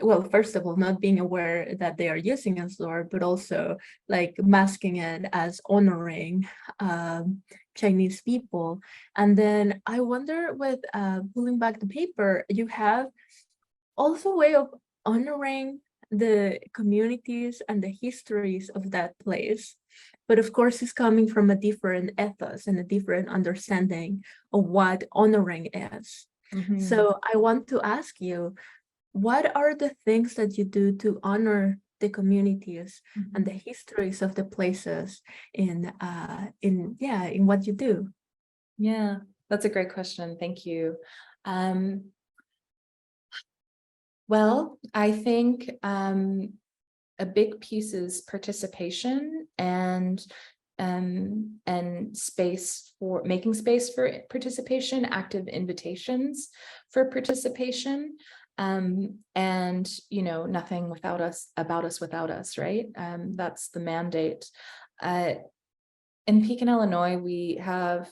well, first of all, not being aware that they are using a slur, but also like masking it as honoring Chinese people. And then I wonder, with pulling back the paper, you have also a way of honoring the communities and the histories of that place. But of course, it's coming from a different ethos and a different understanding of what honoring is. So I want to ask you, what are the things that you do to honor the communities and the histories of the places in what you do? Yeah, that's a great question. Thank you. Well, I think a big piece is participation and space for making space for participation, active invitations for participation. And, you know, nothing without us, about us without us, right? That's the mandate. In Pekin, Illinois, we have,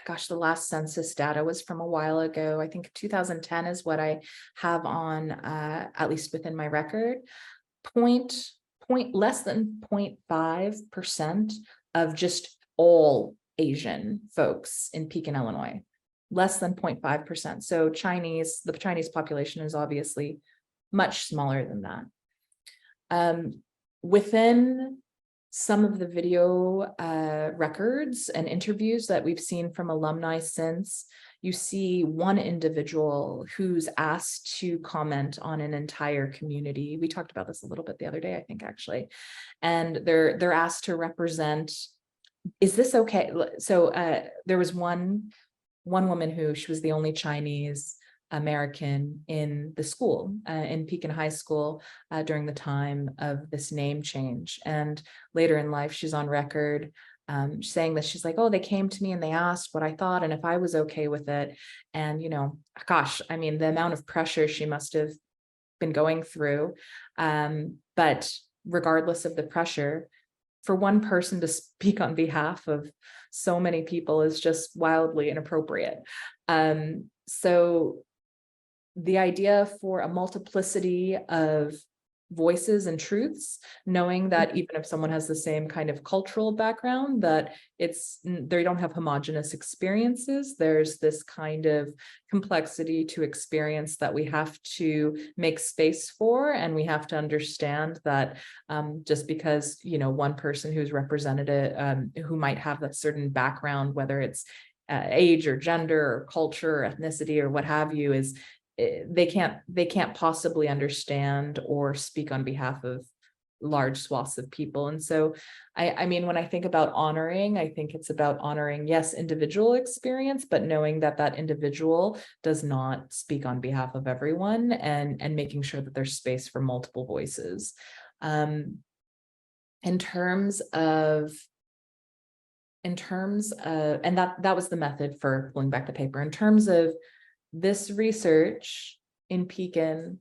gosh, the last census data was from a while ago. I think 2010 is what I have on, at least within my record. Less than 0.5% of just all Asian folks in Pekin, Illinois. Less than 0.5%. So the Chinese population is obviously much smaller than that. Within some of the video records and interviews that we've seen from alumni since, you see one individual who's asked to comment on an entire community. We talked about this a little bit the other day, I think, actually. And they're asked to represent, is this okay? So there was one woman who, she was the only Chinese American in the school, in Pekin High School, during the time of this name change. And later in life, she's on record saying that she's like, oh, they came to me and they asked what I thought and if I was okay with it. And, you know, gosh, I mean, the amount of pressure she must have been going through. But regardless of the pressure, for one person to speak on behalf of so many people is just wildly inappropriate. So the idea for a multiplicity of voices and truths, knowing that even if someone has the same kind of cultural background, that they don't have homogenous experiences. There's this kind of complexity to experience that we have to make space for, and we have to understand that just because, you know, one person who's represented, who might have that certain background, whether it's age or gender or culture or ethnicity or what have you, is they can't possibly understand or speak on behalf of large swaths of people. And so I mean, when I think about honoring, I think it's about honoring, yes, individual experience, but knowing that that individual does not speak on behalf of everyone, and making sure that there's space for multiple voices. In terms of, and that was the method for pulling back the paper. In terms of this research in Pekin,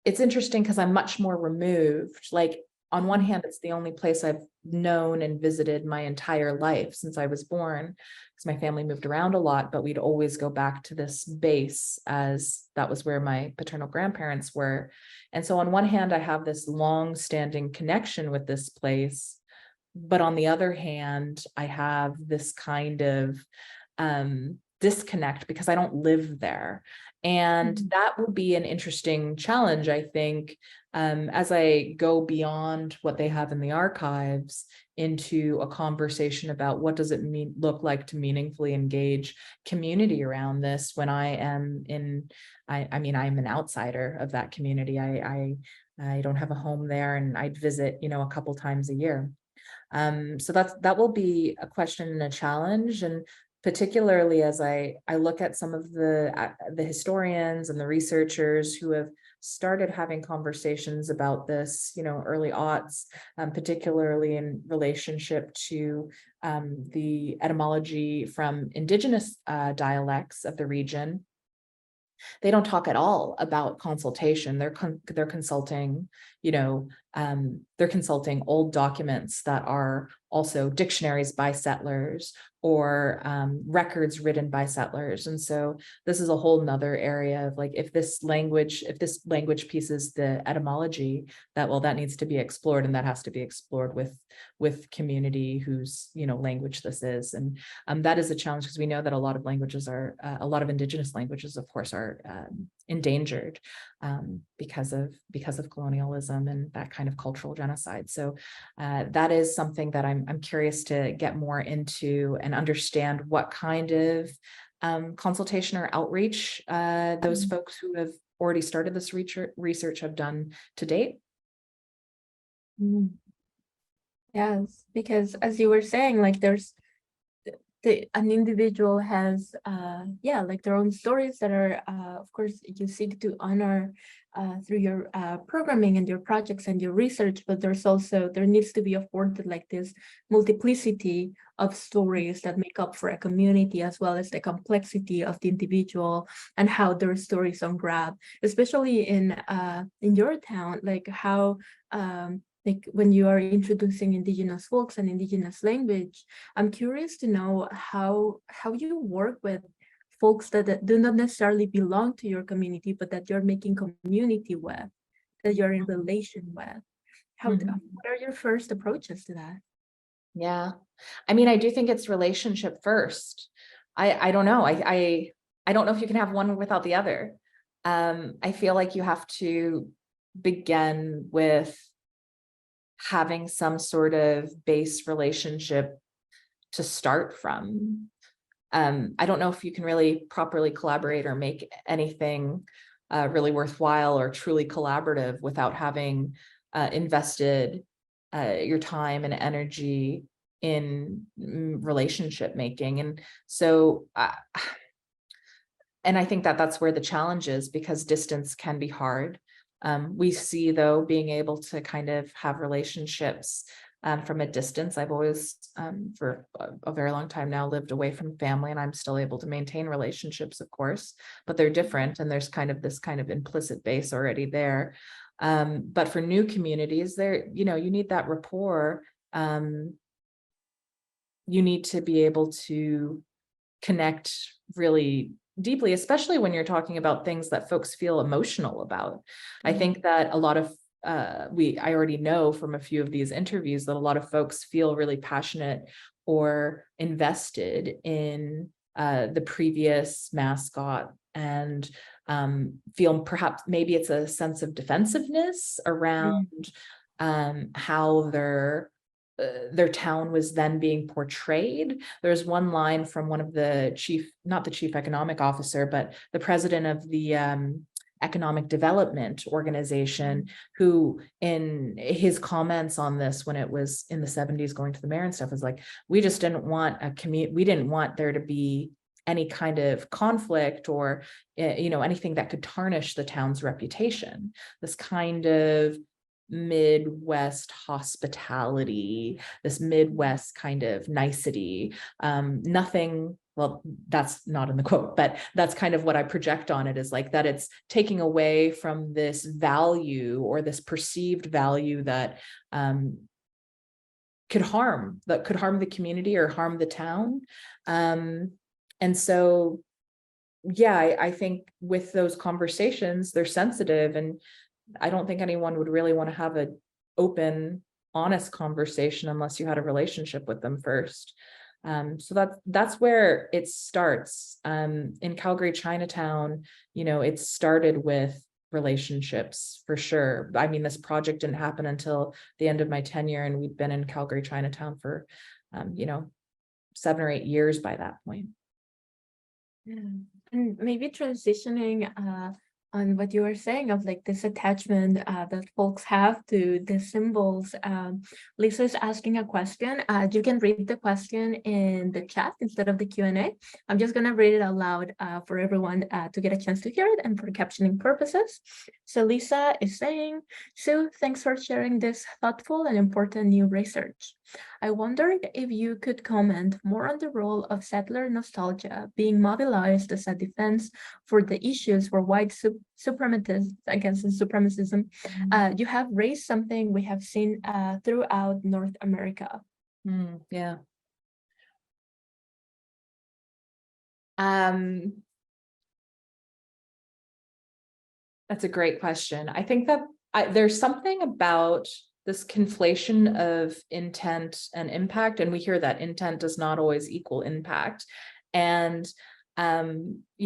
it's interesting because I'm much more removed. Like, on one hand, it's the only place I've known and visited my entire life since I was born, because my family moved around a lot, but we'd always go back to this base, as that was where my paternal grandparents were. And so on one hand, I have this long-standing connection with this place, but on the other hand, I have this kind of disconnect because I don't live there. And that will be an interesting challenge, I think, as I go beyond what they have in the archives into a conversation about what does it look like to meaningfully engage community around this when I am I mean, I'm an outsider of that community. I don't have a home there, and I'd visit, you know, a couple times a year. So that will be a question and a challenge. And particularly as I look at some of the historians and the researchers who have started having conversations about this, you know, early aughts, particularly in relationship to the etymology from indigenous dialects of the region. They don't talk at all about consultation. They're consulting, you know, they're consulting old documents that are also dictionaries by settlers, or records written by settlers. And so this is a whole nother area of, like, if this language piece is the etymology, that needs to be explored, and that has to be explored with community whose, you know, language this is. And that is a challenge, because we know that a lot of languages are, a lot of indigenous languages, of course, are endangered because of colonialism and that kind of cultural genocide. So that is something that I'm curious to get more into and understand what kind of consultation or outreach those folks who have already started this research have done to date. Yes, because as you were saying, like, there's an individual has like their own stories that are of course you seek to honor through your programming and your projects and your research, but there needs to be afforded like this multiplicity of stories that make up for a community, as well as the complexity of the individual and how their stories unwrap, especially in your town, like how like when you are introducing indigenous folks and indigenous language. I'm curious to know how you work with folks that do not necessarily belong to your community, but that you're making community with, that you're in relation with. What are your first approaches to that? Yeah, I mean, I do think it's relationship first. I don't know. I don't know if you can have one without the other. I feel like you have to begin with having some sort of base relationship to start from. I don't know if you can really properly collaborate or make anything really worthwhile or truly collaborative without having invested your time and energy in relationship making. And so, and I think that that's where the challenge is, because distance can be hard. We see, though, being able to kind of have relationships from a distance. I've always, for a very long time now, lived away from family, and I'm still able to maintain relationships, of course, but they're different, and there's kind of this kind of implicit base already there. But for new communities, there, you know, you need that rapport. You need to be able to connect really deeply, especially when you're talking about things that folks feel emotional about. I think that a lot of I already know from a few of these interviews that a lot of folks feel really passionate or invested in the previous mascot, and feel perhaps maybe it's a sense of defensiveness around how their town was then being portrayed. There's one line from one of the not the chief economic officer, but the president of the economic development organization, who in his comments on this when it was in the 70s going to the mayor and stuff, was like, we just didn't want we didn't want there to be any kind of conflict or anything that could tarnish the town's reputation. This kind of Midwest hospitality, this Midwest kind of nicety, nothing, well, that's not in the quote, but that's kind of what I project on it, is like that it's taking away from this value or this perceived value that could harm the community or harm the town. And so, yeah, I think with those conversations, they're sensitive, and I don't think anyone would really want to have an open, honest conversation unless you had a relationship with them first. So that's where it starts. In Calgary Chinatown, it started with relationships for sure. I mean, this project didn't happen until the end of my tenure, and we'd been in Calgary Chinatown for 7 or 8 years by that point. Yeah. And maybe transitioning on what you were saying of like this attachment that folks have to the symbols. Lisa's asking a question. You can read the question in the chat instead of the Q&A. I'm just going to read it out loud for everyone to get a chance to hear it and for captioning purposes. So Lisa is saying, Sue, thanks for sharing this thoughtful and important new research. I wondered if you could comment more on the role of settler nostalgia being mobilized as a defense for the issues for white supremacists against supremacism. You have raised something we have seen throughout North America. Yeah. That's a great question. I think that there's something about this conflation of intent and impact, and we hear that intent does not always equal impact. And folks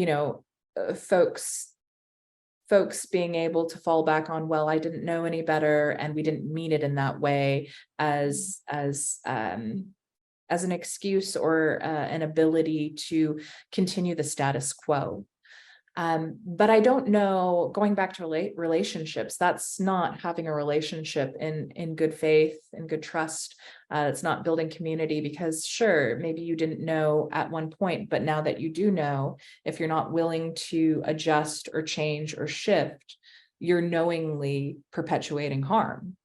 being able to fall back on, well, I didn't know any better, and we didn't mean it in that way, as an excuse or an ability to continue the status quo. But I don't know, going back to relationships, that's not having a relationship in good faith and good trust. It's not building community, because sure, maybe you didn't know at one point, but now that you do know, if you're not willing to adjust or change or shift, you're knowingly perpetuating harm.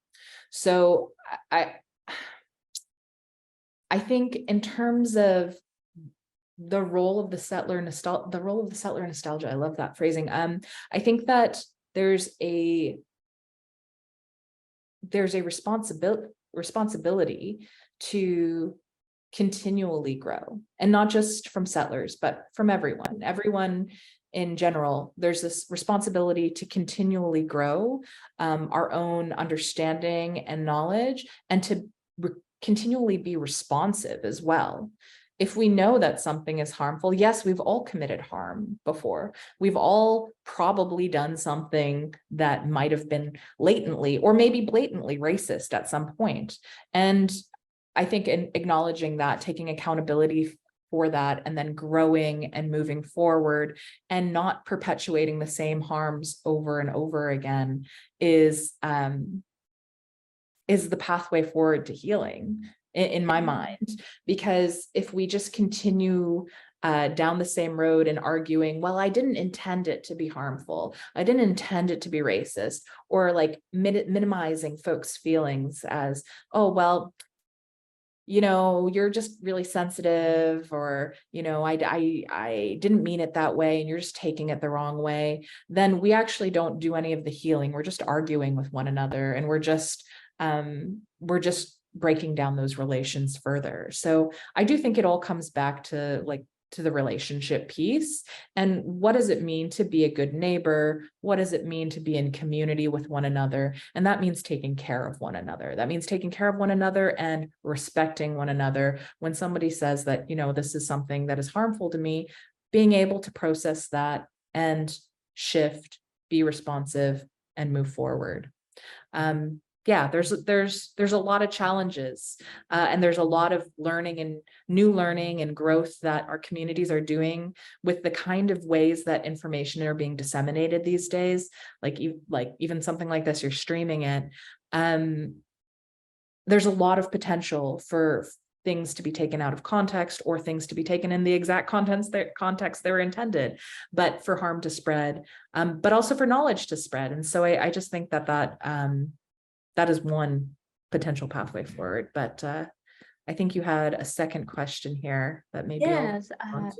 So I think in terms of the role of the settler nostalgia, I love that phrasing. I think that there's a responsibility to continually grow, and not just from settlers, but from everyone in general. There's this responsibility to continually grow our own understanding and knowledge, and to continually be responsive as well. If we know that something is harmful, yes, we've all committed harm before. We've all probably done something that might have been latently or maybe blatantly racist at some point. And I think in acknowledging that, taking accountability for that, and then growing and moving forward and not perpetuating the same harms over and over again is the pathway forward to healing, in my mind. Because if we just continue down the same road and arguing, well, I didn't intend it to be harmful, I didn't intend it to be racist, or like minimizing folks' feelings as, oh, well, you're just really sensitive, or, I didn't mean it that way, and you're just taking it the wrong way, then we actually don't do any of the healing. We're just arguing with one another, and we're just breaking down those relations further. So I do think it all comes back to like to the relationship piece. And what does it mean to be a good neighbor? What does it mean to be in community with one another? And that means taking care of one another. That means taking care of one another and respecting one another. When somebody says that, this is something that is harmful to me, being able to process that and shift, be responsive, and move forward. Yeah, there's a lot of challenges, and there's a lot of learning and new learning and growth that our communities are doing with the kind of ways that information are being disseminated these days. Like even something like this, you're streaming it. There's a lot of potential for things to be taken out of context or things to be taken in the exact context they were intended, but for harm to spread, but also for knowledge to spread. And so I just think that is one potential pathway forward. But I think you had a second question here that maybe Yes,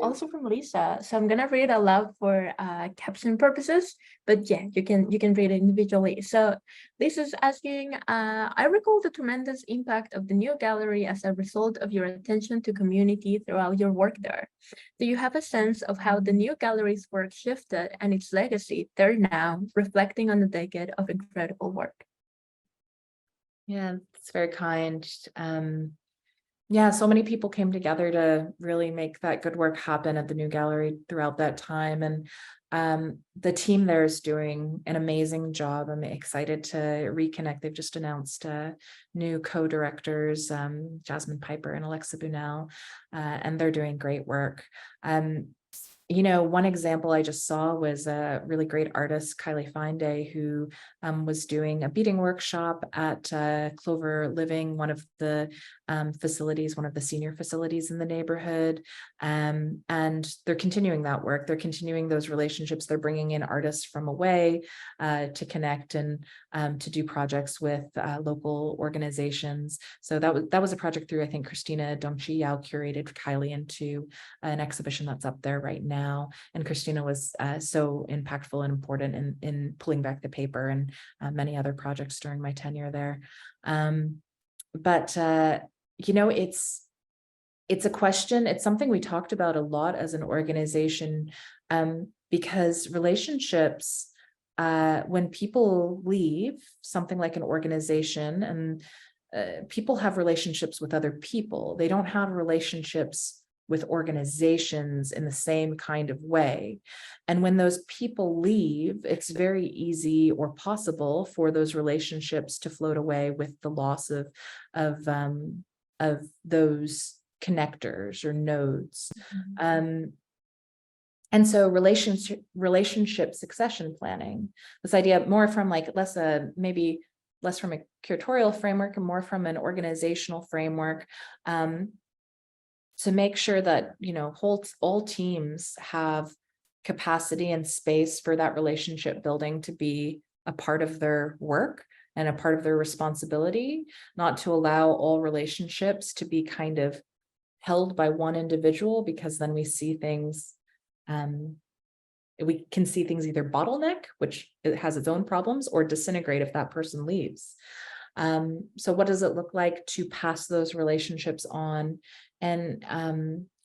also from Lisa. So I'm gonna read aloud for caption purposes, but yeah, you can read it individually. So Lisa's asking, I recall the tremendous impact of the new gallery as a result of your attention to community throughout your work there. Do you have a sense of how the new gallery's work shifted and its legacy there now, reflecting on a decade of incredible work? Yeah, it's very kind. Yeah, so many people came together to really make that good work happen at the new gallery throughout that time. And the team there is doing an amazing job. I'm excited to reconnect. They've just announced new co-directors, Jasmine Piper and Alexa Bunel, and they're doing great work. One example I just saw was a really great artist, Kylie Finday, who was doing a beading workshop at Clover Living, one of the facilities, one of the senior facilities in the neighborhood. And they're continuing that work. They're continuing those relationships. They're bringing in artists from away to connect and to do projects with local organizations. So that was a project through, I think, Christina Dongchi Yao curated Kylie into an exhibition that's up there right now. And Christina was so impactful and important in pulling back the paper and many other projects during my tenure there. It's a question. It's something we talked about a lot as an organization, because relationships, when people leave something like an organization, and people have relationships with other people, they don't have relationships with organizations in the same kind of way. And when those people leave, it's very easy or possible for those relationships to float away with the loss of those connectors or nodes. And so relationship succession planning, this idea more from maybe less from a curatorial framework and more from an organizational framework, to make sure that, all teams have capacity and space for that relationship building to be a part of their work and a part of their responsibility, not to allow all relationships to be kind of held by one individual, because then we see things, we can see things either bottleneck, which it has its own problems, or disintegrate if that person leaves. So what does it look like to pass those relationships on? And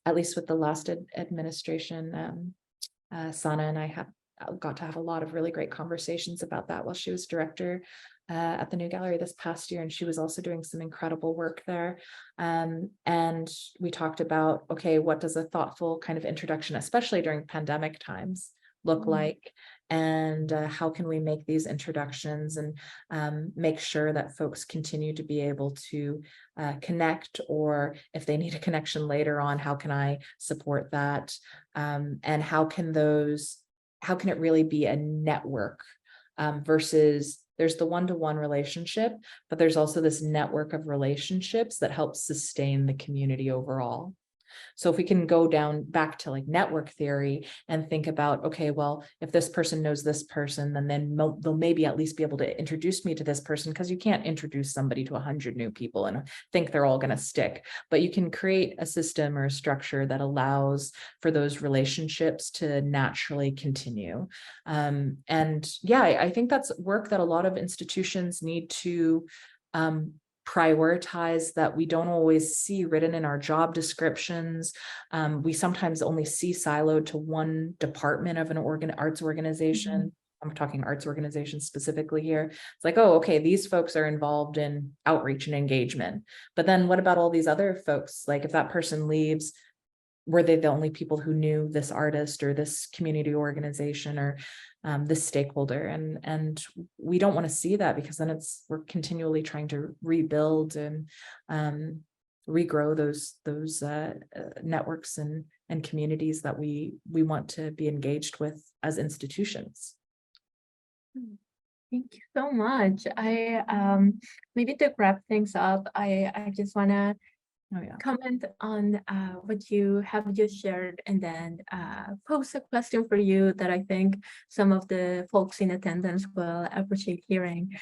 at least with the last administration, Sana and I got to have a lot of really great conversations about that while she was director at the new gallery this past year. And she was also doing some incredible work there. And we talked about, okay, what does a thoughtful kind of introduction, especially during pandemic times, look like? And how can we make these introductions and make sure that folks continue to be able to connect, or if they need a connection later on, how can I support that? And how can it really be a network versus there's the one-to-one relationship, but there's also this network of relationships that helps sustain the community overall. So if we can go back to like network theory and think about, okay, well, if this person knows this person, then they'll maybe at least be able to introduce me to this person, because you can't introduce somebody to 100 new people and think they're all going to stick. But you can create a system or a structure that allows for those relationships to naturally continue. And yeah, I think that's work that a lot of institutions need to prioritize that we don't always see written in our job descriptions. We sometimes only see siloed to one department of an arts organization. I'm talking arts organizations specifically here. It's like, oh, okay, these folks are involved in outreach and engagement. But then what about all these other folks? Like if that person leaves, were they the only people who knew this artist or this community organization or this stakeholder? And we don't want to see that, because then we're continually trying to rebuild and regrow those networks and communities that we want to be engaged with as institutions. Thank you so much. I maybe to wrap things up, I just want to comment on what you have just shared, and then pose a question for you that I think some of the folks in attendance will appreciate hearing.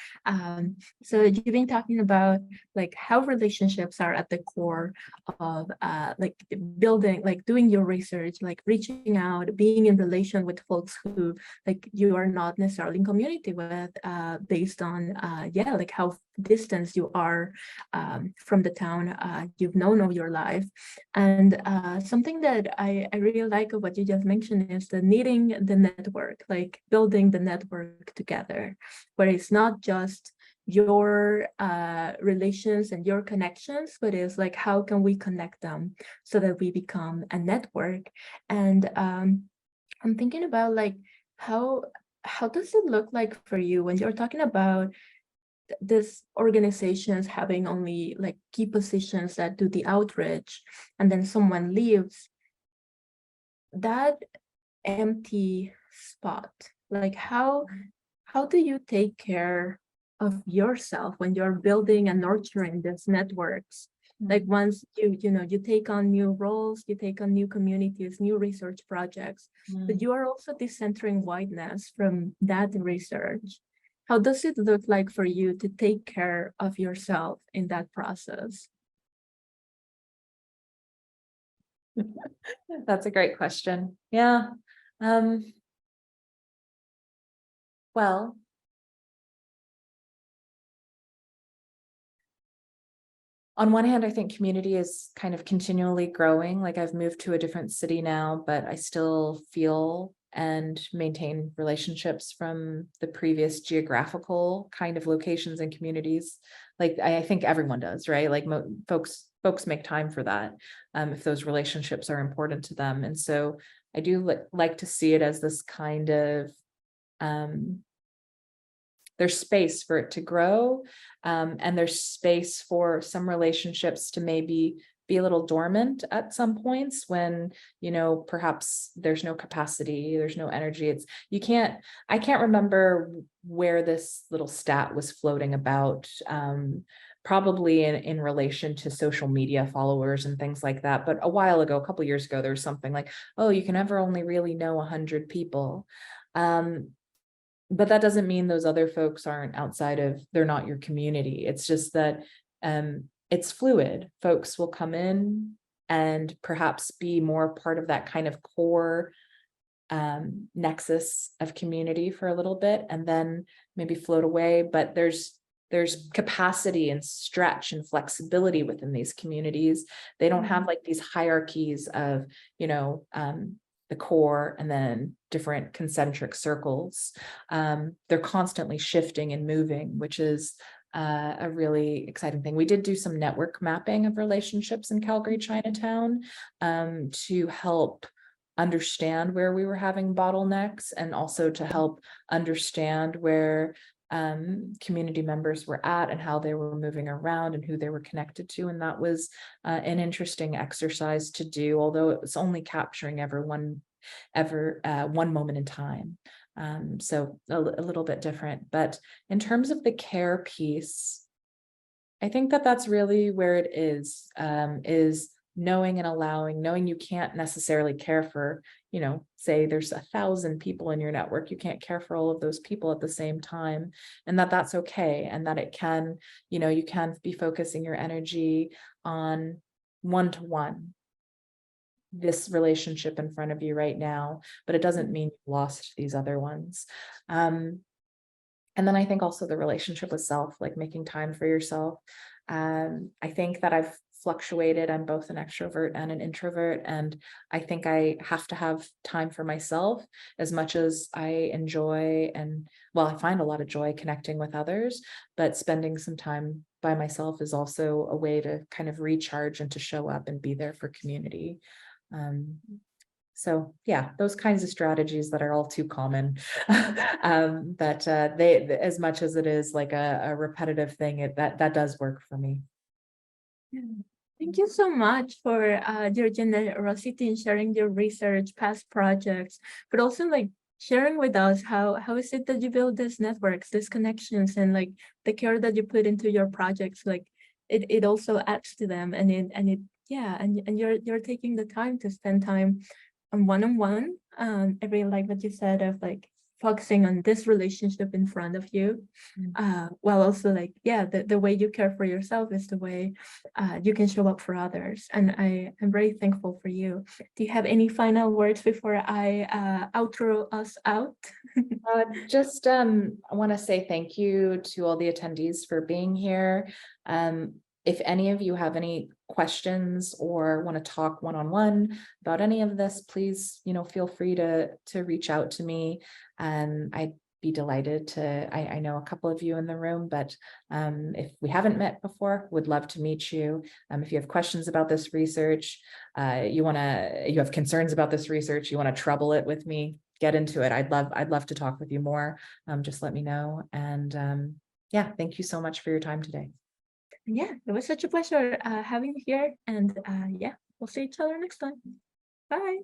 So you've been talking about like how relationships are at the core of like building, like doing your research, like reaching out, being in relation with folks who like you are not necessarily in community with, based on yeah, like how distant you are from the town you've known all your life. And something that I really like of what you just mentioned is the needing the network, like building the network together, where it's not just your relations and your connections, but it's like how can we connect them so that we become a network. And I'm thinking about like how does it look like for you when you're talking about this organizations having only like key positions that do the outreach, and then someone leaves, that empty spot, like how do you take care of yourself when you're building and nurturing these networks? Like once you take on new roles, you take on new communities, new research projects, but you are also decentering whiteness from that research. How does it look like for you to take care of yourself in that process? That's a great question. Yeah. Well, on one hand, I think community is kind of continually growing. Like I've moved to a different city now, but I still feel and maintain relationships from the previous geographical kind of locations and communities. Like I think everyone does, right? Like folks make time for that if those relationships are important to them. And so I do like to see it as this kind of there's space for it to grow, and there's space for some relationships to maybe be a little dormant at some points when, perhaps there's no capacity, there's no energy. I can't remember where this little stat was floating about, probably in relation to social media followers and things like that. But a while ago, a couple of years ago, there was something like, oh, you can ever only really know 100 people. But that doesn't mean those other folks aren't they're not your community. It's just that it's fluid. Folks will come in and perhaps be more part of that kind of core nexus of community for a little bit and then maybe float away. But there's capacity and stretch and flexibility within these communities. They don't have like these hierarchies of, the core and then different concentric circles. They're constantly shifting and moving, which is a really exciting thing. We did do some network mapping of relationships in Calgary Chinatown to help understand where we were having bottlenecks and also to help understand where community members were at and how they were moving around and who they were connected to. And that was an interesting exercise to do, although it was only capturing one moment in time. So a little bit different. But in terms of the care piece, I think that's really where it is knowing and allowing, knowing you can't necessarily care for, say there's 1,000 people in your network, you can't care for all of those people at the same time, and that's okay. And that it can, you can be focusing your energy on one-to-one, this relationship in front of you right now, but it doesn't mean you've lost these other ones. And then I think also the relationship with self, like making time for yourself. I think that I've fluctuated. I'm both an extrovert and an introvert, and I think I have to have time for myself as much as I enjoy and, well, I find a lot of joy connecting with others, but spending some time by myself is also a way to kind of recharge and to show up and be there for community. So yeah, those kinds of strategies that are all too common. But they, as much as it is like a repetitive thing, that does work for me. Yeah. Thank you so much for your generosity in sharing your research, past projects, but also like sharing with us how is it that you build these networks, these connections, and like the care that you put into your projects. Like it also adds to them, and it yeah, and you're taking the time to spend time on one-on-one. I really like what you said of like focusing on this relationship in front of you, while also like, yeah, the way you care for yourself is the way you can show up for others. And I am very thankful for you. Do you have any final words before I outro us out? Just I want to say thank you to all the attendees for being here. If any of you have any questions or want to talk one-on-one about any of this, please, feel free to reach out to me. I'd be delighted to, I know a couple of you in the room, but if we haven't met before, would love to meet you. If you have questions about this research, you have concerns about this research, you want to trouble it with me, get into it. I'd love to talk with you more. Just let me know. And yeah, thank you so much for your time today. Yeah, it was such a pleasure having you here. And yeah, we'll see each other next time. Bye.